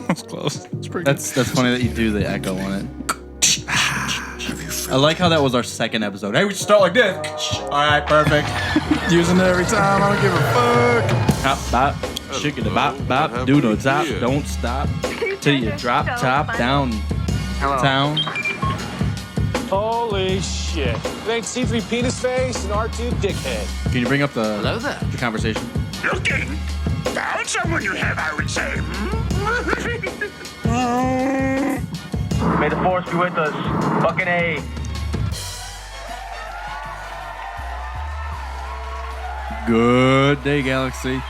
was close. That's funny that you do the echo on it. I like how that was our second episode. Hey, we should start like this. All right, perfect. Using it every time. I don't give a fuck. Hop, bop, shiggity bop, bop, do no top, don't stop till you drop top down town. Holy shit. It ain't C3 penis face and R2 dickhead. Can you bring up Hello there. the conversation? Looking? Found someone you have, I would say. May the force be with us. Fucking A. Good day, Galaxy.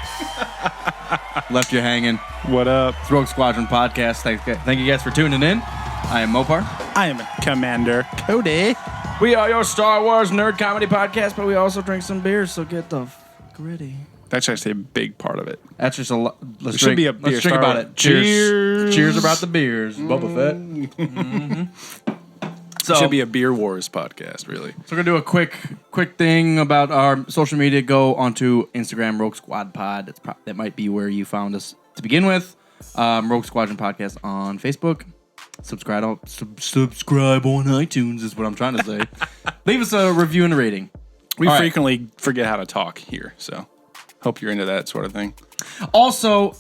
Left you hanging. What up? It's Rogue Squadron Podcast. Thank you guys for tuning in. I am Mopar. I am Commander Cody. We are your Star Wars nerd comedy podcast, but we also drink some beers, so get the ready. That's actually a big part of it. That's just a lot. Let's Should drink. be a beer Let's drink Star about Wars. it. Cheers. Cheers. Cheers about the beers. Boba Fett. Mm-hmm. So Should be a Beer Wars podcast, really. So we're gonna do a quick thing about our social media. Go onto Instagram, Rogue Squad Pod. That might be where you found us to begin with. Rogue Squadron Podcast on Facebook. Subscribe on iTunes is what I'm trying to say. Leave us a review and a rating. We All right. frequently forget how to talk here, so hope you're into that sort of thing. Also,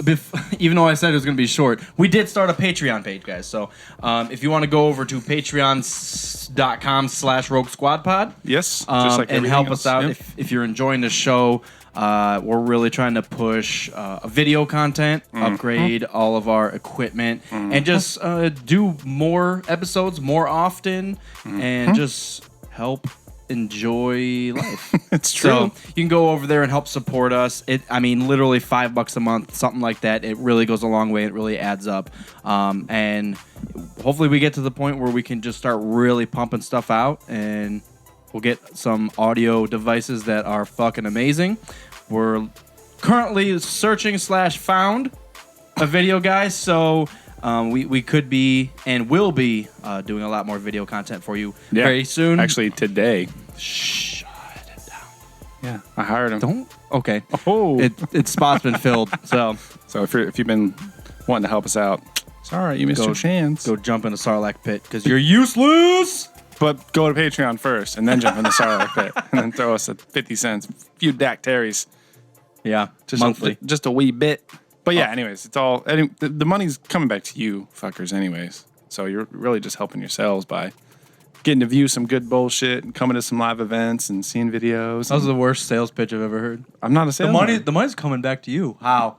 even though I said it was going to be short, we did start a Patreon page, guys. So if you want to go over to patreon.com/Rogue Squad Pod, Yes, and help us out Yep. if you're enjoying the show. We're really trying to push video content, upgrade all of our equipment, and just do more episodes more often, and just help enjoy life. It's true. So you can go over there and help support us. Literally $5 a month, something like that. It really goes a long way. It really adds up. And hopefully we get to the point where we can just start really pumping stuff out, and we'll get some audio devices that are fucking amazing. We're currently searching/found a video guy, so we could be and will be doing a lot more video content for you very soon. Actually, today. Shut it down. Yeah, I hired him. Don't. Okay. Oh. Its spot's been filled. So if you've been wanting to help us out, sorry, you missed your chance. go jump in the Sarlacc pit because you're useless. But go to Patreon first, and then jump in the Sarlacc pit, and then throw us at 50 cents, a few dactaries, Yeah. just Monthly. just a wee bit. But yeah, anyways, it's all the money's coming back to you, fuckers. Anyways, so you're really just helping yourselves by getting to view some good bullshit and coming to some live events and seeing videos. That was the worst sales pitch I've ever heard. I'm not a salesman. The money's coming back to you. How?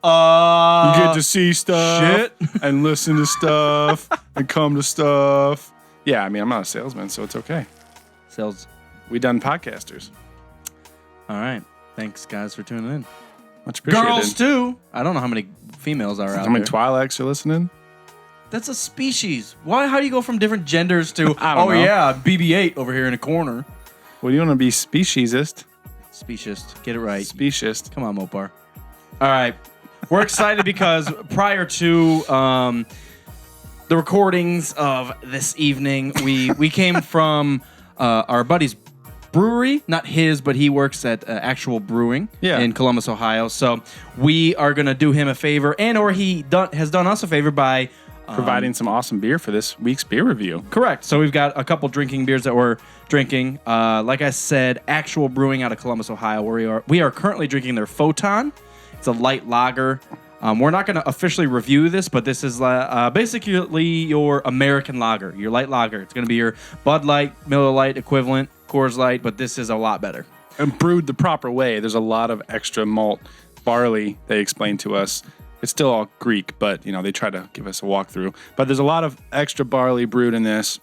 You get to see stuff shit. and listen to stuff and come to stuff. Yeah, I'm not a salesman, so it's okay. Sales. We done podcasters. All right. Thanks, guys, for tuning in. Much appreciated. Girls too. I don't know how many females are out How many there. Twi'leks are listening? That's a species. Why? How do you go from different genders to? I don't know. Yeah, BB-8 over here in the corner. Well, you want to be speciesist. Speciesist. Get it right. Speciesist. Come on, Mopar. All right. We're excited because prior to the recordings of this evening, we came from our buddy's brewery. Not his, but he works at Actual Brewing in Columbus, Ohio. So we are going to do him a favor, and or he has done us a favor by Providing some awesome beer for this week's beer review. Correct. So we've got a couple drinking beers that we're drinking. Like I said, Actual Brewing out of Columbus, Ohio, where we are currently drinking their Photon. It's a light lager. We're not going to officially review this, but this is basically your American lager, your light lager. It's going to be your Bud Light, Miller Lite equivalent, Coors Light, but this is a lot better. And brewed the proper way. There's a lot of extra malt barley they explained to us. It's still all Greek, but they try to give us a walkthrough. But there's a lot of extra barley brewed in this,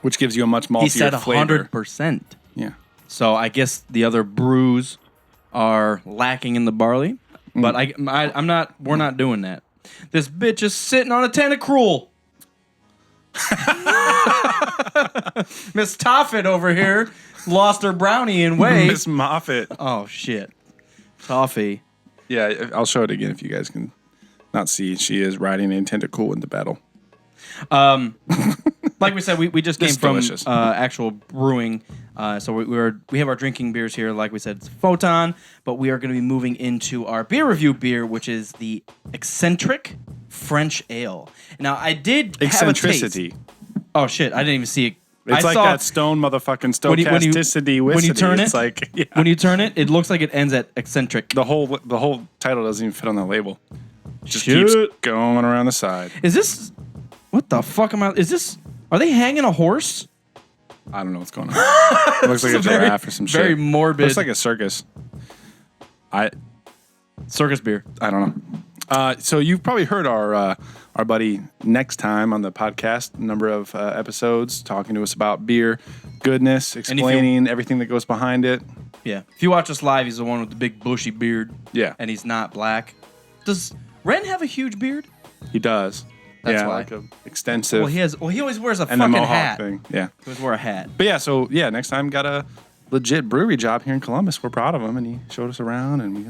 which gives you a much maltier He said flavor. 100%. Yeah. So I guess the other brews are lacking in the barley, but I'm not. We're not doing that. This bitch is sitting on a tentacruel. Miss Toffet over here lost her brownie in weight. Miss Moffat. Oh shit, Toffee. Yeah, I'll show it again if you guys can not see. She is riding a tentacle into battle. Like we said, we just came This is from delicious. Actual Brewing. So we have our drinking beers here. Like we said, it's Photon, but we are going to be moving into our beer review beer, which is the Eccentric French ale. Now, I did Eccentricity. have a taste. Oh, shit. I didn't even see it. It's like that stone motherfucking stochasticity. When you turn it's it, like, yeah. when you turn it, it looks like it ends at eccentric. The whole title doesn't even fit on the label. It just Shit. keeps going around the side. Is this... What the fuck am I... Is this... Are they hanging a horse? I don't know what's going on. It looks like a giraffe or some shit. Very morbid. Looks like a circus. Circus beer. I don't know. So you've probably heard our buddy Next Time on the podcast, a number of episodes, talking to us about beer goodness, explaining everything that goes behind it. Yeah. If you watch us live, he's the one with the big bushy beard. Yeah. And he's not black. Does Ren have a huge beard? He does. That's yeah, why. like a extensive. Well, he always wears a and the fucking mohawk hat. thing. Yeah. He always wear a hat. But yeah, Next Time got a legit brewery job here in Columbus. We're proud of him, and he showed us around, and we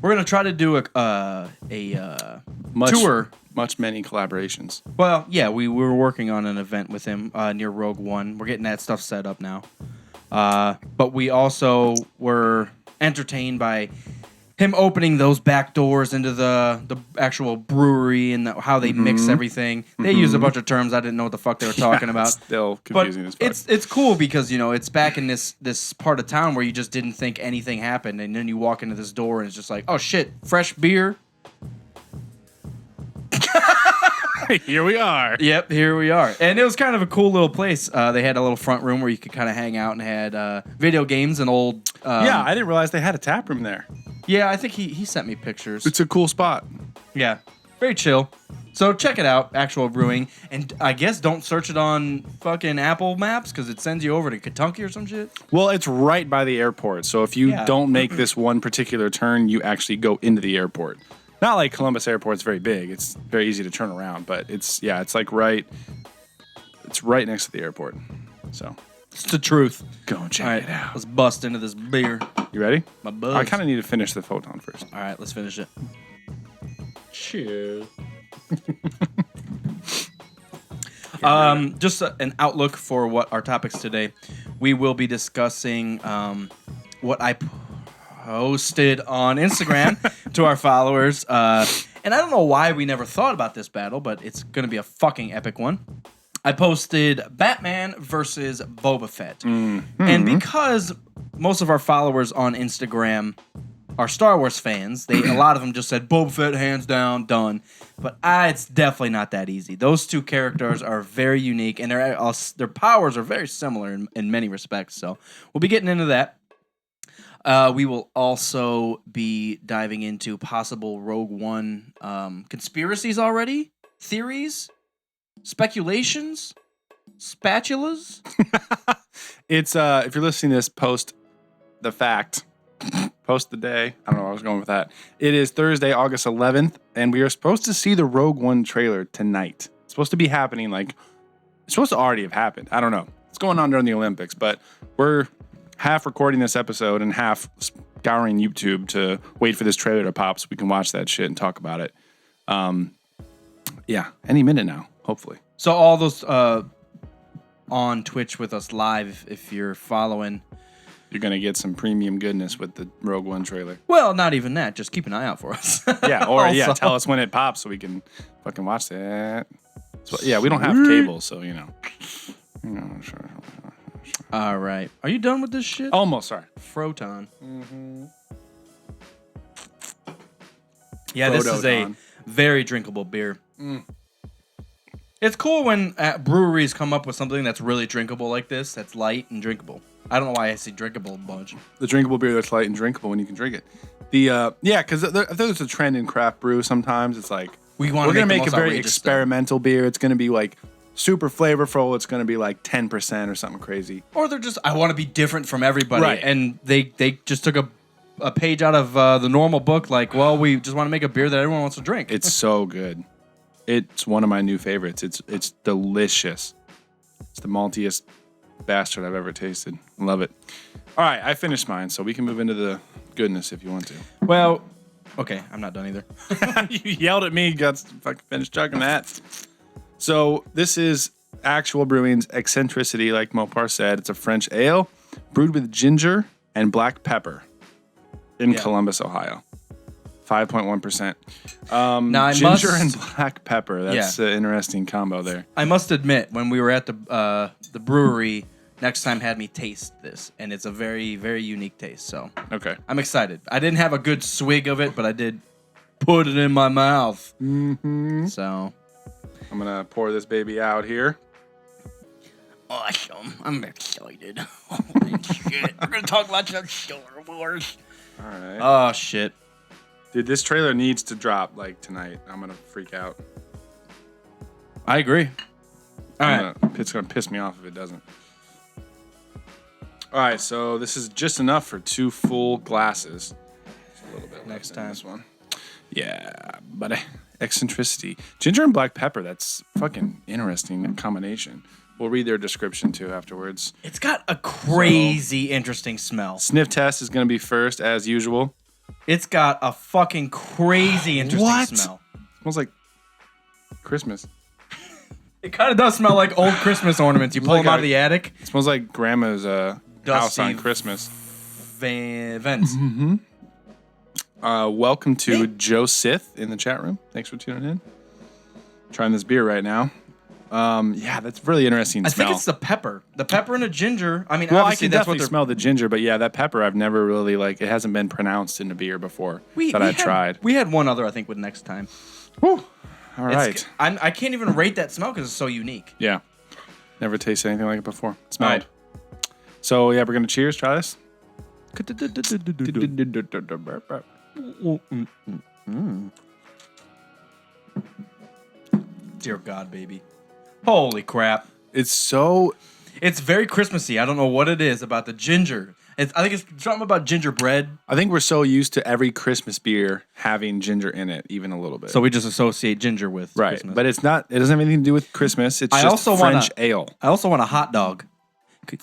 We're gonna try to do a tour. Many collaborations. Well, yeah, we were working on an event with him near Rogue One. We're getting that stuff set up now. But we also were entertained by him opening those back doors into the actual brewery and how they mix everything. They use a bunch of terms I didn't know what the fuck they were talking about. Still But confusing as fuck. it's cool because, you know, it's back in this part of town where you just didn't think anything happened, and then you walk into this door and it's just like, oh shit, fresh beer. Here we are. Yep, here we are. And it was kind of a cool little place. They had a little front room where you could kind of hang out and had video games and old... Yeah, I didn't realize they had a tap room there. Yeah, I think he sent me pictures. It's a cool spot. Yeah, very chill. So check it out, Actual Brewing. And I guess don't search it on fucking Apple Maps because it sends you over to Kentucky or some shit. Well, it's right by the airport. So if you don't make this one particular turn, you actually go into the airport. Not like Columbus Airport's very big. It's very easy to turn around, but it's like it's right next to the airport. So It's the truth. go and check All right, it out. let's bust into this beer. You ready? My buzz. I kind of need to finish the photon first. All right, let's finish it. Cheers. Just an outlook for what our topics today. We will be discussing what I posted on Instagram to our followers. And I don't know why we never thought about this battle, but it's going to be a fucking epic one. I posted Batman versus Boba Fett. And because most of our followers on Instagram are Star Wars fans, a lot of them just said Boba Fett, hands down, done. But it's definitely not that easy. Those two characters are very unique, and their powers are very similar in many respects. So we'll be getting into that. We will also be diving into possible Rogue One conspiracies already, theories, speculations, spatulas. It's if you're listening to this post the fact, post the day. I don't know where I was going with that. It is Thursday, August 11th, and we are supposed to see the Rogue One trailer tonight. It's supposed to be happening it's supposed to already have happened. I don't know. It's going on during the Olympics, but we're half recording this episode and half scouring YouTube to wait for this trailer to pop so we can watch that shit and talk about it. Yeah, any minute now, hopefully. So all those on Twitch with us live, if you're following. You're going to get some premium goodness with the Rogue One trailer. Well, not even that. Just keep an eye out for us. Yeah, or Also. tell us when it pops so we can fucking watch that. So, yeah, we don't have cable, so you know. Sure. All right. Are you done with this shit? Almost, sorry. Froton. Yeah, this is a Froton. very drinkable beer. It's cool when breweries come up with something that's really drinkable like this, that's light and drinkable. I don't know why I say drinkable a bunch. The drinkable beer that's light and drinkable when you can drink it. Because there's a trend in craft brew sometimes. It's like, We're going to make a very outrageous experimental beer. It's going to be like super flavorful. It's going to be like 10% or something crazy. Or they're just, I want to be different from everybody. Right. And they just took a page out of the normal book, like, well, we just want to make a beer that everyone wants to drink. It's so good. It's one of my new favorites. It's delicious. It's the maltiest bastard I've ever tasted. Love it. All right, I finished mine, so we can move into the goodness if you want to. Well, okay, I'm not done either. You yelled at me, got to fucking finish chugging that. So this is Actual Brewing's Eccentricity, like Mopar said. It's a French ale brewed with ginger and black pepper in Columbus, Ohio. 5.1%. Now, I ginger must- and black pepper. That's an interesting combo there. I must admit, when we were at the brewery, next time had me taste this, and it's a very, very unique taste. So Okay. I'm excited. I didn't have a good swig of it, but I did put it in my mouth. Mm-hmm. So I'm going to pour this baby out here. awesome! I'm excited. Holy shit! We're gonna talk lots of Star Wars. All right. Oh shit! Dude, this trailer needs to drop like tonight. I'm going to freak out. I agree. All right. It's going to piss me off if it doesn't. All right, so this is just enough for 2 full glasses. Just a little bit Next left in time. this one. Yeah, buddy. Eccentricity. Ginger and black pepper. That's fucking interesting combination. We'll read their description too afterwards. It's got a crazy interesting smell. Sniff test is going to be first as usual. It's got a fucking crazy interesting What? smell. Smells like Christmas. It kind of does smell like old Christmas ornaments. You pull Like them out a- of the attic. It smells like grandma's house Dusty on Christmas. Vents. Welcome to Joe Sith in the chat room. Thanks for tuning in. Trying this beer right now. Yeah, that's really interesting I smell. think it's the pepper. The pepper and the ginger. I mean, well, I obviously can that's what definitely they're. smell the ginger, but yeah, that pepper I've never really it hasn't been pronounced in a beer before that I've tried. We had one other, I think, with next time. Whew. All It's- right. I can't even rate that smell because it's so unique. Yeah. Never tasted anything like it before. Smelled. All right. So yeah, we're gonna cheers. Try this. Dear God, baby. Holy crap. It's so It's very Christmassy. I don't know what it is about the ginger. I think it's something about gingerbread. I think we're so used to every Christmas beer having ginger in it, even a little bit. So we just associate ginger with right, Christmas. but it's not. It doesn't have anything to do with Christmas. It's I just also wanna- French ale. I also want a hot dog.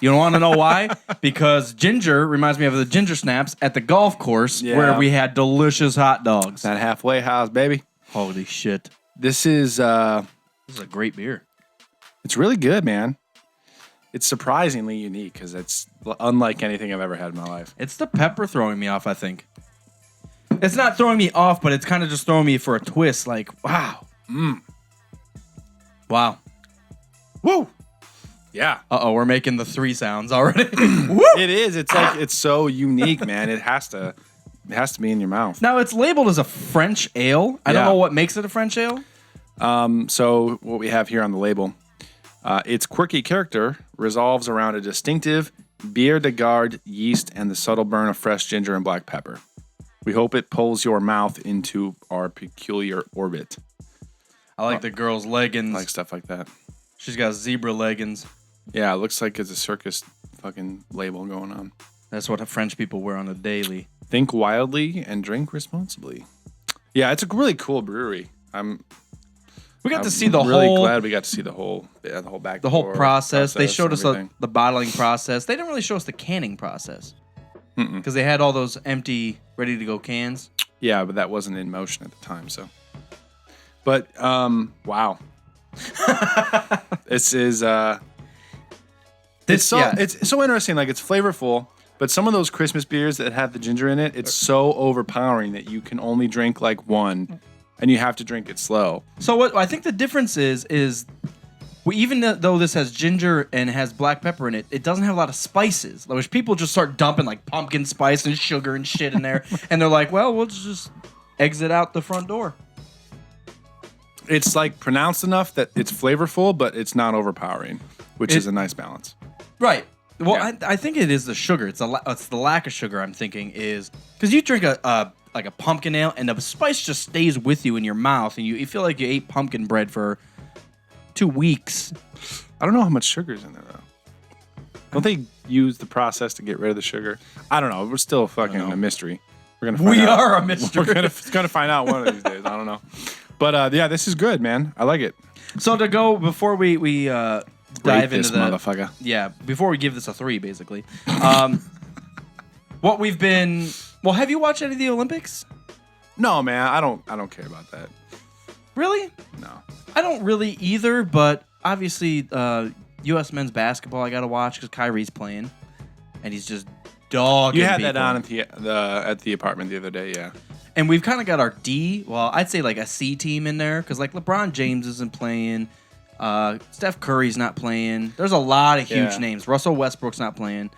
You don't want to know why? Because ginger reminds me of the ginger snaps at the golf course Yeah. where we had delicious hot dogs. That halfway house, baby. Holy shit. This is This is a great beer. it's really good, man. It's surprisingly unique because it's unlike anything I've ever had in my life. It's the pepper throwing me off, I think. It's not throwing me off, but it's kind of just throwing me for a twist. Like, wow. Wow. Woo! Yeah, Uh-oh, we're making the 3 sounds already. Woo! it is. It's like it's so unique, man. It has to be in your mouth. Now, it's labeled as a French ale. I don't Yeah. know what makes it a French ale. So what we have here on the label, its quirky character revolves around a distinctive bière de garde yeast and the subtle burn of fresh ginger and black pepper. We hope it pulls your mouth into our peculiar orbit. I like the girl's leggings. Like stuff like that. She's got zebra leggings. Yeah, it looks like it's a circus fucking label going on. That's what French people wear on a daily. Think wildly and drink responsibly. Yeah, it's a really cool brewery. We got to see the really whole glad we got to see the whole back the whole door process. They showed and us everything. the bottling process. They didn't really show us the canning process because they had all those empty, ready to go cans. Yeah, but that wasn't in motion at the time. So, but wow, this is it's so interesting. Like it's flavorful, but some of those Christmas beers that have the ginger in it, it's so overpowering that you can only drink like one, and you have to drink it slow. So what I think the difference is even though this has ginger and has black pepper in it, it doesn't have a lot of spices. Which people just start dumping like pumpkin spice and sugar and shit in there, and they're like, "Well, we'll just exit out the front door." It's like pronounced enough that it's flavorful, but it's not overpowering, which is a nice balance. Right. Well, Yeah. I think it is the sugar. It's the lack of sugar. I'm thinking is because you drink a pumpkin ale and the spice just stays with you in your mouth, and you feel like you ate pumpkin bread for 2 weeks. I don't know how much sugar's in there though. Don't they use the process to get rid of the sugar? I don't know. We're still fucking a mystery. We're gonna. Find out. We are a mystery. We're gonna find out one of these days. I don't know. But yeah, this is good, man. I like it. So to go before we dive Rate this into the motherfucker. yeah, before we give this a 3, basically. What we've been. Well, have you watched any of the Olympics? No, man. I don't care about that. Really? No. I don't really either, but obviously, U.S. men's basketball I got to watch because Kyrie's playing, and he's just dogging You had people. that on at the apartment the other day, yeah. And we've kind of got our D, well, I'd say like a C team in there because like LeBron James isn't playing. Steph Curry's not playing. There's a lot of huge names. Russell Westbrook's not playing.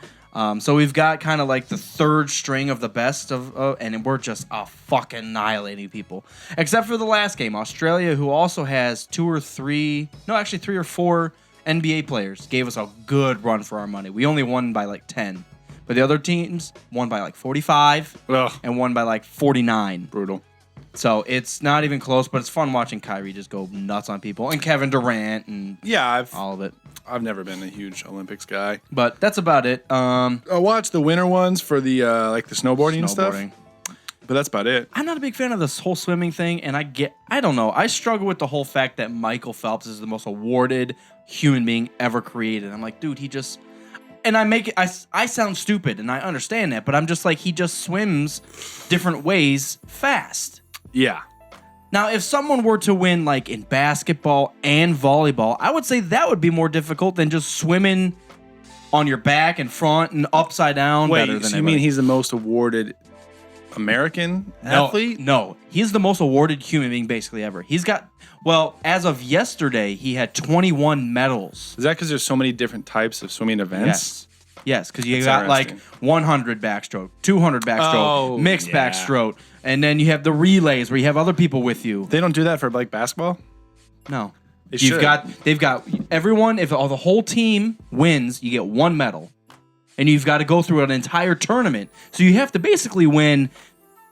So we've got kind of like the third string of the best and we're just fucking annihilating people. Except for the last game, Australia, who also has 3 or 4 NBA players, gave us a good run for our money. We only won by like 10. But the other teams won by like 45 and won by like 49. Brutal. So it's not even close, but it's fun watching Kyrie just go nuts on people and Kevin Durant and all of it. I've never been a huge Olympics guy. But that's about it. I watched the winter ones for the like the snowboarding and stuff. But that's about it. I'm not a big fan of this whole swimming thing, and I don't know. I struggle with the whole fact that Michael Phelps is the most awarded human being ever created. I'm like, dude, he just... And I sound stupid, and I understand that, but I'm just like, he just swims different ways fast. Yeah. Now, if someone were to win, like, in basketball and volleyball, I would say that would be more difficult than just swimming on your back and front and upside down. Wait, better than so you mean he's the most awarded American athlete? No, he's the most awarded human being basically ever. He's got, well, as of yesterday, he had 21 medals. Is that because there's so many different types of swimming events? Yes, because you got like 100 backstroke, 200 backstroke, mixed backstroke, and then you have the relays where you have other people with you. They don't do that for like basketball? No. They've got everyone, if the whole team wins, you get 1 medal. And you've got to go through an entire tournament. So you have to basically win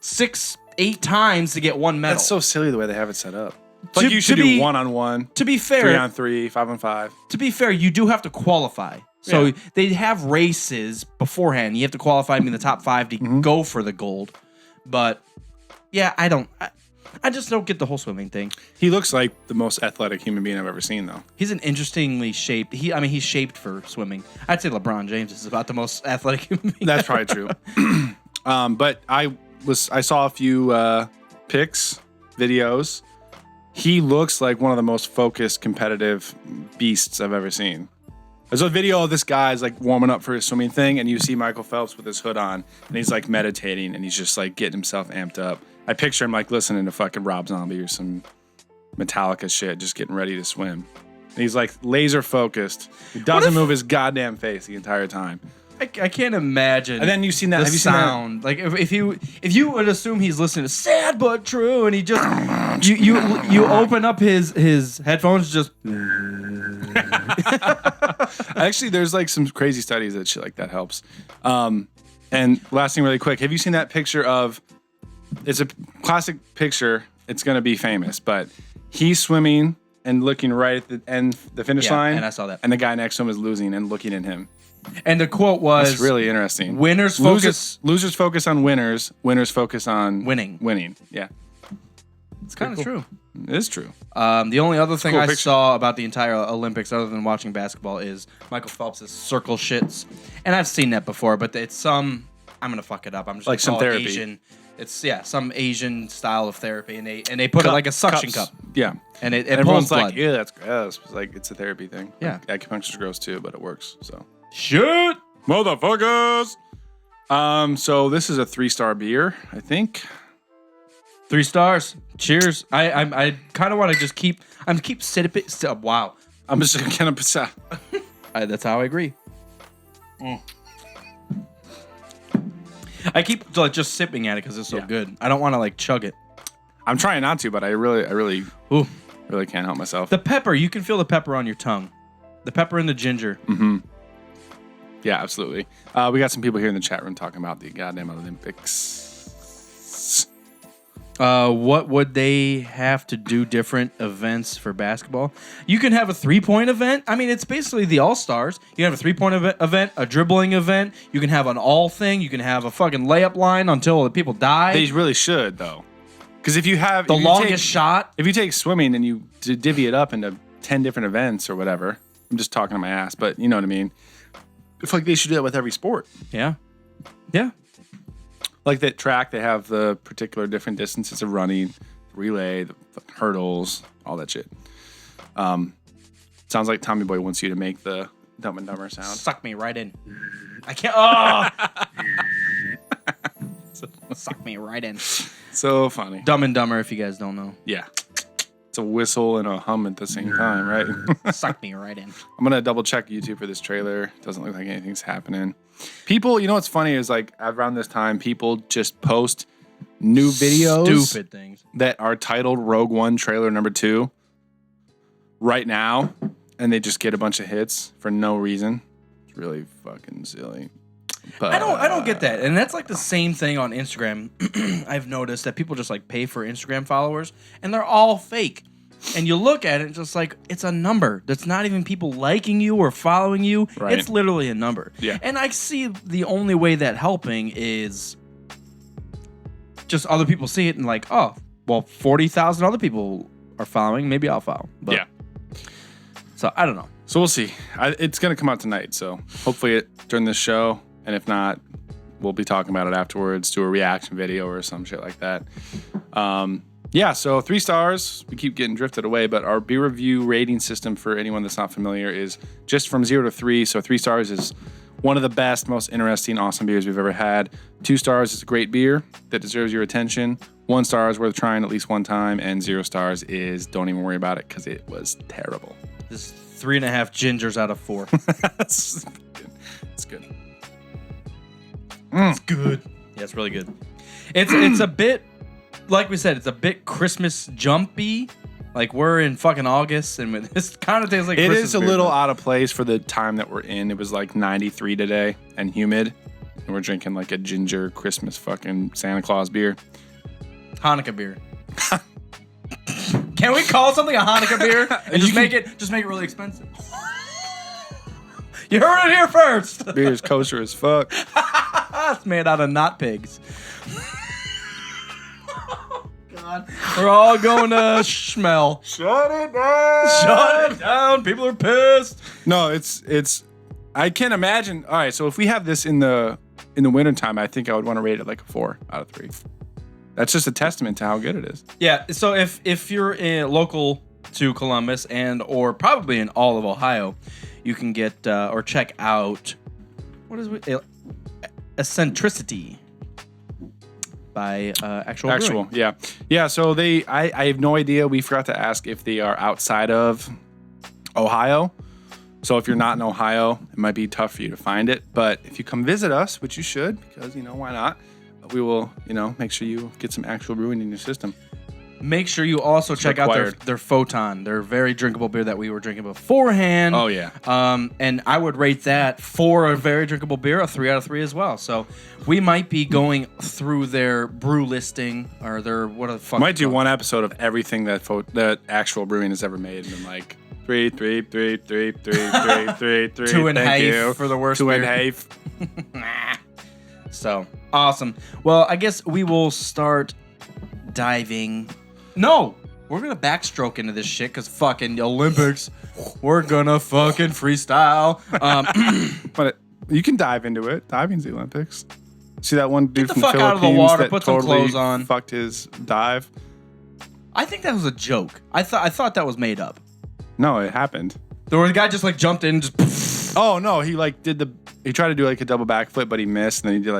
6-8 times to get 1 medal. That's so silly the way they have it set up. Like you should do 1-on-1. To be fair, 3-on-3, 5-on-5. To be fair, you do have to qualify. So they have races beforehand. You have to qualify in the top 5 to go for the gold. But yeah, I just don't get the whole swimming thing. He looks like the most athletic human being I've ever seen, though. He's an interestingly shaped. He's shaped for swimming. I'd say LeBron James is about the most athletic human being. That's probably true. But I saw a few pics, videos. He looks like one of the most focused, competitive beasts I've ever seen. There's a video of this guy's like warming up for his swimming thing, and you see Michael Phelps with his hood on, and he's like meditating, and he's just like getting himself amped up. I picture him like listening to fucking Rob Zombie or some Metallica shit, just getting ready to swim. And he's like laser focused. He doesn't move his goddamn face the entire time. I can't imagine. And then you've seen that. Have you sound? Seen that? Like if you would assume he's listening to "Sad but True" and he just you open up his headphones just. Actually, there's like some crazy studies that shit like that helps. And last thing, really quick, have you seen that picture of? It's a classic picture. It's gonna be famous, but he's swimming and looking right at the end, the finish line. And I saw that. And the guy next to him is losing and looking at him. And the quote was, "It's really interesting. Winners focus. Losers focus on winners. Winners focus on winning. Winning. Yeah, it's kind of true. It is true. The only other thing cool I picture. saw about the entire Olympics, other than watching basketball, is Michael Phelps' circle shits, and I've seen that before. But it's some. I'm gonna fuck it up. I'm just like gonna some call therapy. It Asian. It's some Asian style of therapy, and they put it like a suction cup. Yeah, and it everyone's pulls blood. like, "Yeah, that's gross." It's like it's a therapy thing. Yeah, acupuncture's gross too, but it works. So shit, motherfuckers. So this is a 3-star beer, I think. 3 stars. Cheers. I kind of want to just keep sipping. Wow. I'm just gonna. That's how I agree. I keep like just sipping at it because it's so good. I don't want to like chug it. I'm trying not to, but I really can't help myself. The pepper, you can feel the pepper on your tongue. The pepper and the ginger. Mm-hmm. Yeah, absolutely. We got some people here in the chat room talking about the goddamn Olympics. What would they have to do different events for basketball? You can have a 3-point event. I mean, it's basically the All-Stars. You can have a 3-point event, a dribbling event. You can have an all thing. You can have a fucking layup line until the people die. They really should, though. Because if you have... the longest shot. If you take swimming and you divvy it up into 10 different events or whatever, I'm just talking to my ass, but you know what I mean. I feel like they should do that with every sport. Yeah. Yeah. Like that track, they have the particular different distances of running, relay, the hurdles, all that shit. Sounds like Tommy Boy wants you to make the Dumb and Dumber sound. Suck me right in. I can't. Oh! Suck me right in. So funny. Dumb and Dumber, if you guys don't know. Yeah. It's a whistle and a hum at the same time, right? Suck me right in. I'm going to double check YouTube for this trailer. Doesn't look like anything's happening. People, you know what's funny is like around this time, people just post new videos. Stupid things. That are titled Rogue One trailer number 2 right now. And they just get a bunch of hits for no reason. It's really fucking silly. But I don't get that. And that's like the same thing on Instagram. I've noticed that people just like pay for Instagram followers and they're all fake. And you look at it and just like it's a number. That's not even people liking you or following you. Right. It's literally a number. Yeah. And I see the only way that helping is just other people see it and like, oh, well, 40,000 other people are following. Maybe I'll follow. But, yeah. So I don't know. So we'll see. It's going to come out tonight. So hopefully during this show. And if not, we'll be talking about it afterwards, do a reaction video or some shit like that. Yeah, so 3 stars. We keep getting drifted away, but our beer review rating system for anyone that's not familiar is just from 0 to 3. So 3 stars is one of the best, most interesting, awesome beers we've ever had. 2 stars is a great beer that deserves your attention. 1 star is worth trying at least one time, and 0 stars is don't even worry about it because it was terrible. This is 3.5 gingers out of 4. It's good. It's good. Yeah, it's really good. It's a bit, like we said, it's a bit Christmas jumpy. Like we're in fucking August, and this kind of tastes like It Christmas is a beer. little out of place for the time that we're in. It was like 93 today and humid, and we're drinking like a ginger Christmas fucking Santa Claus beer. Hanukkah beer. Can we call something a Hanukkah beer and just make it really expensive? You heard it here first. Beer is kosher as fuck. It's made out of not pigs. Oh, God. We're all going to Schmel. Shut it down. Shut it down. People are pissed. No, it's. I can't imagine. All right, so if we have this in the wintertime, I think I would want to rate it like a 4 out of 3. That's just a testament to how good it is. Yeah. So if you're local to Columbus and or probably in all of Ohio, you can get or check out what is it? Eccentricity by Actual Brewing. Yeah. So I have no idea. We forgot to ask if they are outside of Ohio. So if you're not in Ohio, it might be tough for you to find it. But if you come visit us, which you should, because why not? We will make sure you get some Actual Brewing in your system. Make sure you also check out their Photon, their very drinkable beer that we were drinking beforehand. Oh, yeah. And I would rate that for a very drinkable beer a 3 out of 3 as well. So we might be going through their brew listing or their what the fuck. Might do one episode of everything that Actual Brewing has ever made, and then like 3, 3, 3, 3, 3, 3, 3, 3. 2 and a Thank half you. for the worst 2 beer. and a half. So awesome. Well, I guess we will start diving. No, we're gonna backstroke into this shit because fucking Olympics. We're gonna fucking freestyle. But you can dive into it. Diving's the Olympics. See that one dude the from fuck Philippines out of the water, that put some totally clothes on. fucked his dive? I think that was a joke. I thought that was made up. No, it happened. The guy just like jumped in and just. Oh no, he tried to do like a double backflip, but he missed, and then he did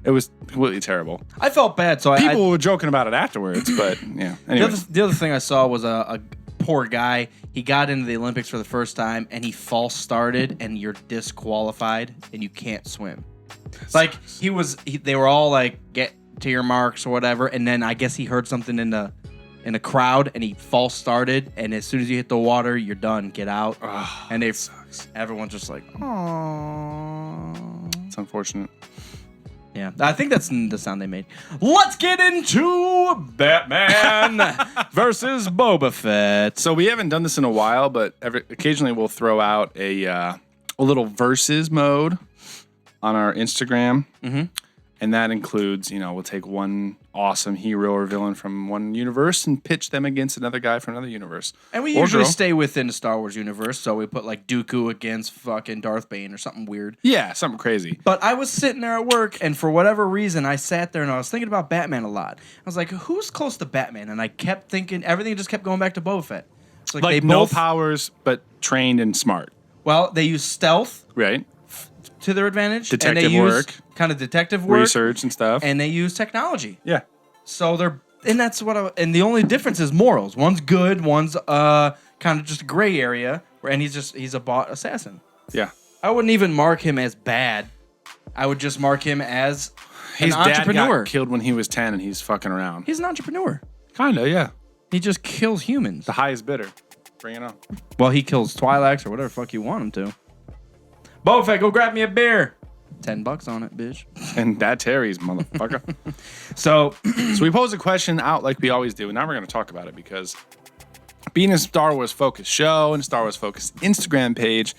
it was completely terrible. I felt bad, so People were joking about it afterwards, but yeah. Anyways. The other thing I saw was a poor guy. He got into the Olympics for the first time, and he false started, and you're disqualified, and you can't swim. Like they were all like, get to your marks or whatever, and then I guess he heard something in the crowd, and he false started, and as soon as you hit the water, you're done. Get out. Oh, and sucks. Everyone's just like, aww. It's unfortunate. Yeah, I think that's the sound they made. Let's get into Batman versus Boba Fett. So we haven't done this in a while, but occasionally we'll throw out a little versus mode on our Instagram. Mm-hmm. And that includes, we'll take one awesome hero or villain from one universe and pitch them against another guy from another universe. And we usually stay within the Star Wars universe, so we put like Dooku against fucking Darth Bane or something weird. Yeah, something crazy. But I was sitting there at work, and for whatever reason, I sat there and I was thinking about Batman a lot. I was like, who's close to Batman? And I kept thinking, everything just kept going back to Boba Fett. It's Like they no both, powers, but trained and smart. well, they use stealth. Right? to their advantage. And Detective they use work. kind of detective work, Research and stuff. and they use technology. Yeah. So that's what and the only difference is morals. One's good, one's kind of just a gray area, and he's a bot assassin. Yeah. I wouldn't even mark him as bad. I would just mark him as His an dad entrepreneur. got killed when he was 10 and he's fucking around. He's an entrepreneur. Kinda, yeah. He just kills humans. The highest bidder. Bring it on. Well, he kills Twi'leks or whatever the fuck you want him to. Boba Fett, go grab me a beer. $10 on it, bitch. And that Terry's, motherfucker. So, So we posed a question out like we always do, and now we're going to talk about it because being a Star Wars focused show and a Star Wars focused Instagram page,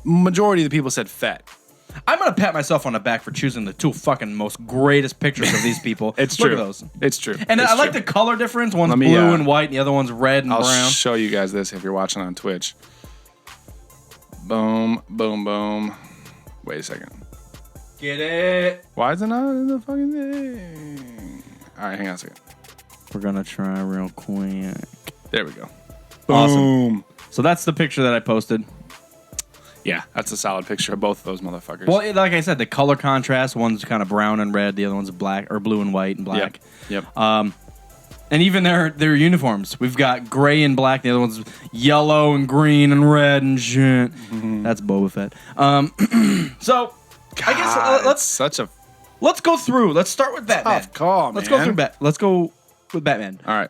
majority of the people said Fett. I'm gonna pat myself on the back for choosing the two fucking most greatest pictures of these people. It's Look true. at those. It's true. And It's I like true. the color difference. One's Let me, blue and white, and the other one's red and I'll brown. show you guys this if you're watching on Twitch. Boom, boom, boom. Wait a second. Get it? Why is it not in the fucking thing? All right, hang on a second. We're gonna try real quick. There we go. Awesome. Boom. So that's the picture that I posted. Yeah, that's a solid picture of both of those motherfuckers. Well, like I said, the color contrast. One's kind of brown and red. The other one's black or blue and white and black. Yep. And even their uniforms. We've got gray and black. The other one's yellow and green and red and shit. That's Boba Fett. So I guess God, let's it's such a let's go through. Let's start with Batman. tough call, Let's man. go through Let's go with Batman. All right.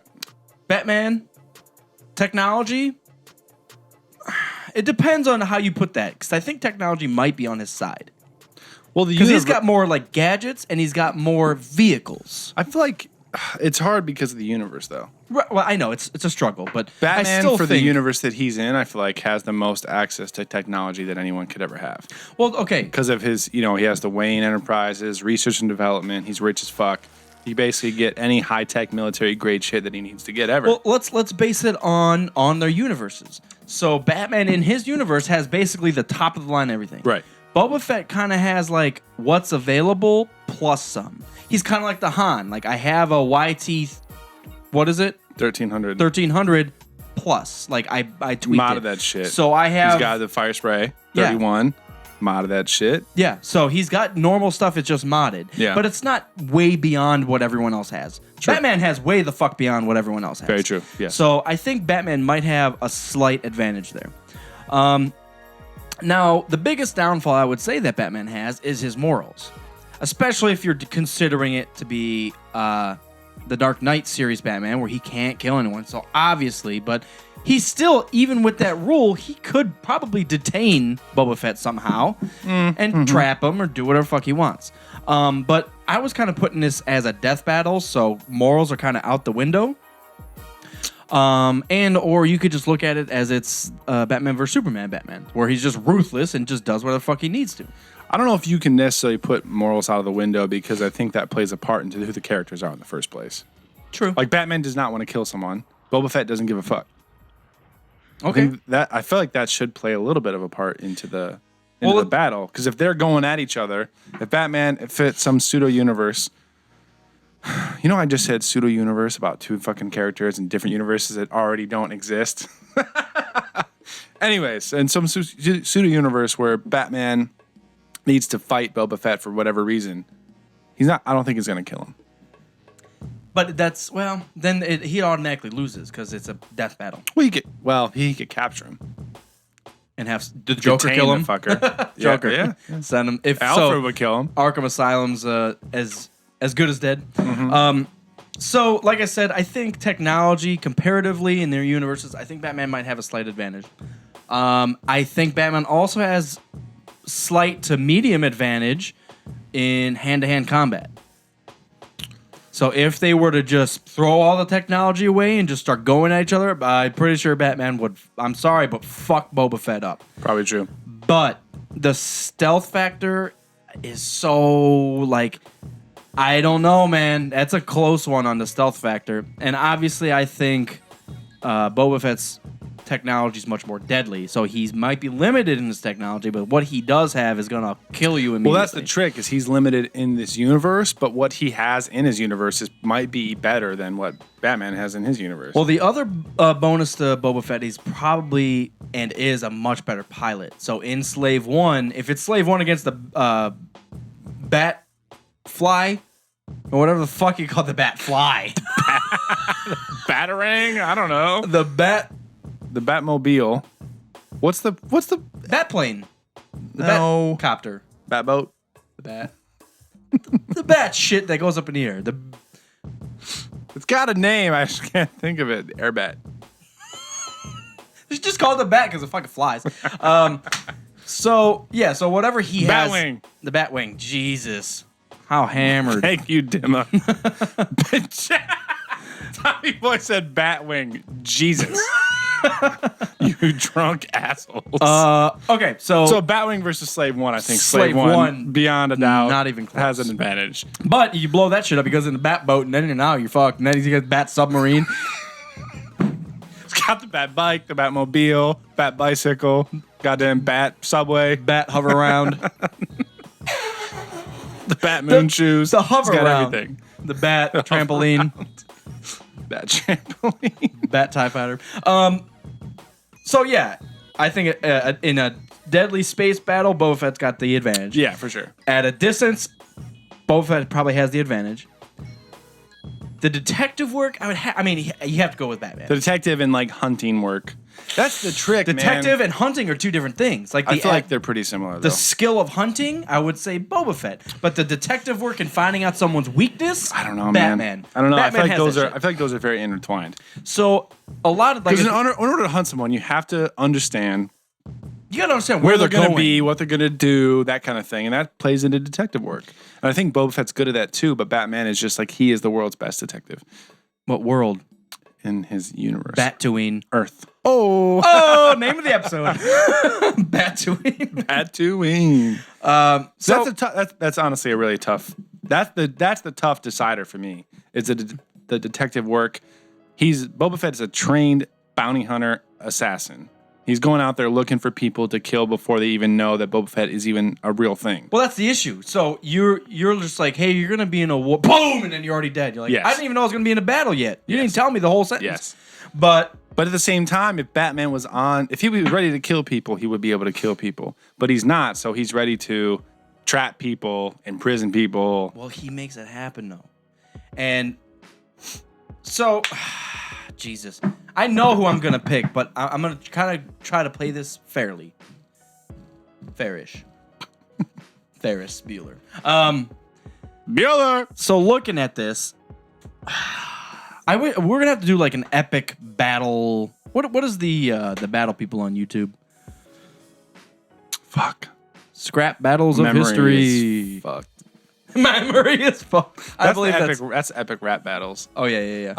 Batman technology. It depends on how you put that, because I think technology might be on his side. Well, the Because he's got more like gadgets and he's got more vehicles. I feel like it's hard because of the universe, though. Right, well, I know it's a struggle, but I Batman, still for the think, universe that he's in, I feel like has the most access to technology that anyone could ever have. Well, okay, Because of his, he has the Wayne Enterprises, research and development. He's rich as fuck. He basically get any high tech military grade shit that he needs to get ever. well let's base it on their universes. So Batman in his universe has basically the top of the line everything. Right. Boba Fett kind of has like what's available plus some. He's kind of like the Han. Like I have a YT, what is it? 1300. 1300 plus. Like I tweaked Modded it. that shit. So I have He's got the fire spray. Yeah. 31. Modded that shit. yeah. So he's got normal stuff. It's just modded. Yeah. But it's not way beyond what everyone else has. True. Batman has way the fuck beyond what everyone else has. Very true, yes. So I think Batman might have a slight advantage there. Now, the biggest downfall I would say that Batman has is his morals, especially if you're considering it to be the Dark Knight series Batman, where he can't kill anyone. So obviously, but he's still, even with that rule, he could probably detain Boba Fett somehow and trap him or do whatever the fuck he wants. But I was kind of putting this as a death battle, so morals are kind of out the window. Or you could just look at it as it's Batman vs Superman Batman, where he's just ruthless and just does whatever the fuck he needs to. I don't know if you can necessarily put morals out of the window because I think that plays a part into who the characters are in the first place. True. Like Batman does not want to kill someone. Boba Fett doesn't give a fuck. Okay. I feel like that should play a little bit of a part into the Well, battle because if they're going at each other, if it's some pseudo universe, I just said pseudo universe about two fucking characters in different universes that already don't exist. Anyways, in some pseudo universe where Batman needs to fight Boba Fett for whatever reason, I don't think he's gonna kill him. But then he automatically loses because it's a death battle. Well, he could capture him. And have the Joker Detain kill the him. fucker. Joker. Yeah. Send him. If Alfred so, would kill him. Arkham Asylum's as good as dead. Mm-hmm. So, like I said, I think technology, comparatively in their universes, I think Batman might have a slight advantage. I think Batman also has slight to medium advantage in hand-to-hand combat. So if they were to just throw all the technology away and just start going at each other, I'm pretty sure Batman would, I'm sorry, but fuck Boba Fett up. Probably true. But the stealth factor is so, I don't know, man. That's a close one on the stealth factor. And obviously, I think Boba Fett's technology is much more deadly. So he might be limited in his technology, but what he does have is gonna kill you immediately. Well, that's the trick. Is he's limited in this universe, but what he has in his universe might be better than what Batman has in his universe. Well, the other bonus to Boba Fett, he's probably and is a much better pilot. So in Slave 1, if it's Slave 1 against the Bat Fly, or whatever the fuck you call the Bat Fly. Batarang? I don't know. The Batmobile. What's the Bat plane. The No. Bat copter. Batboat? The Bat. The Bat shit that goes up in the air. It's got a name. I just can't think of it. Airbat. It's just called the Bat because it fucking flies. So whatever he has. Batwing. The Batwing. Jesus. How hammered. Thank you, Dimma. Tommy Boy said Batwing. Jesus. You drunk assholes. Okay, so Batwing versus Slave 1, I think Slave Slave 1, One, beyond a doubt, not even close. has an advantage. but you blow that shit up because in the Bat boat, and then now you're fucked. And then you got Bat submarine. It's got the Bat bike, the Batmobile, Bat bicycle, goddamn Bat subway, Bat hover around. the Bat moon shoes. The hover It's got around. everything. The Bat trampoline. Bat trampoline. Bat TIE fighter. So yeah, I think in a deadly space battle, Boba Fett's got the advantage. Yeah, for sure. At a distance, Boba Fett probably has the advantage. The detective work, you have to go with Batman. The detective and like hunting work. That's the trick, Detective man. and hunting are two different things. Like I feel like they're pretty similar, though. the skill of hunting, I would say Boba Fett. But the detective work and finding out someone's weakness, I don't know, Batman. man. I don't know. Batman I has feel that like those are very intertwined. shit. So a lot of like Because in order to hunt someone, you have to understand you gotta understand where where they're going to going. be, what they're going to do, that kind of thing, and that plays into detective work. And I think Boba Fett's good at that too. But Batman is just like he is the world's best detective What world? in his universe. Tatooine. Earth. Oh, Oh, name of the episode. Tatooine. Tatooine. So That's honestly a really tough. That's the tough decider for me. Is the detective work? Boba Fett is a trained bounty hunter assassin. He's going out there looking for people to kill before they even know that Boba Fett is even a real thing. well, that's the issue. So you're just like, hey, you're gonna be in a war, boom, and then you're already dead. You're like, Yes. I didn't even know I was gonna be in a battle yet. You Yes. didn't tell me the whole sentence. Yes. But But at the same time, if Batman was if he was ready to kill people, he would be able to kill people. But he's not, so he's ready to trap people, imprison people. well, he makes it happen though, and so Jesus, I know who I'm gonna pick, but I'm gonna kind of try to play this fairly, fairish, Ferris Bueller. Bueller! So looking at this, we're gonna have to do like an epic battle. What is the battle people on YouTube? Fuck. Scrap battles of Memory history. is fucked. Memory is fucked. I believe That's epic rap battles. Oh yeah.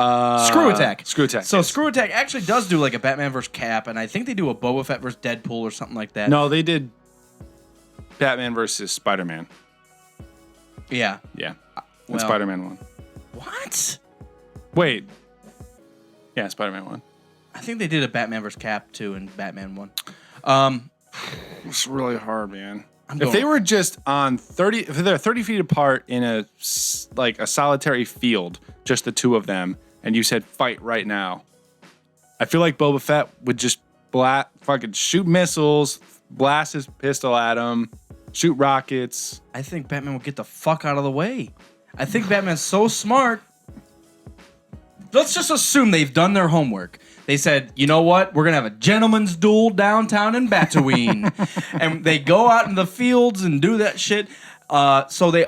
Screw Attack. Screw Attack. So yes. Screw Attack actually does do like a Batman versus Cap, and I think they do a Boba Fett versus Deadpool or something like that. No, they did Batman versus Spider-Man. Yeah. Yeah. And Well- Spider-Man won. What? Wait. Yeah, Spider-Man won. I think they did a Batman versus Cap too, and Batman won. It's really hard, man. I'm If going- they were just on 30, if they're 30 feet apart in a solitary field, just the two of them, and you said fight right now, I feel like Boba Fett would just fucking shoot missiles, blast his pistol at him, shoot rockets. I think Batman will get the fuck out of the way. I think Batman's so smart. Let's just assume they've done their homework. They said, you know what? We're going to have a gentleman's duel downtown in Tatooine. And they go out in the fields and do that shit. So they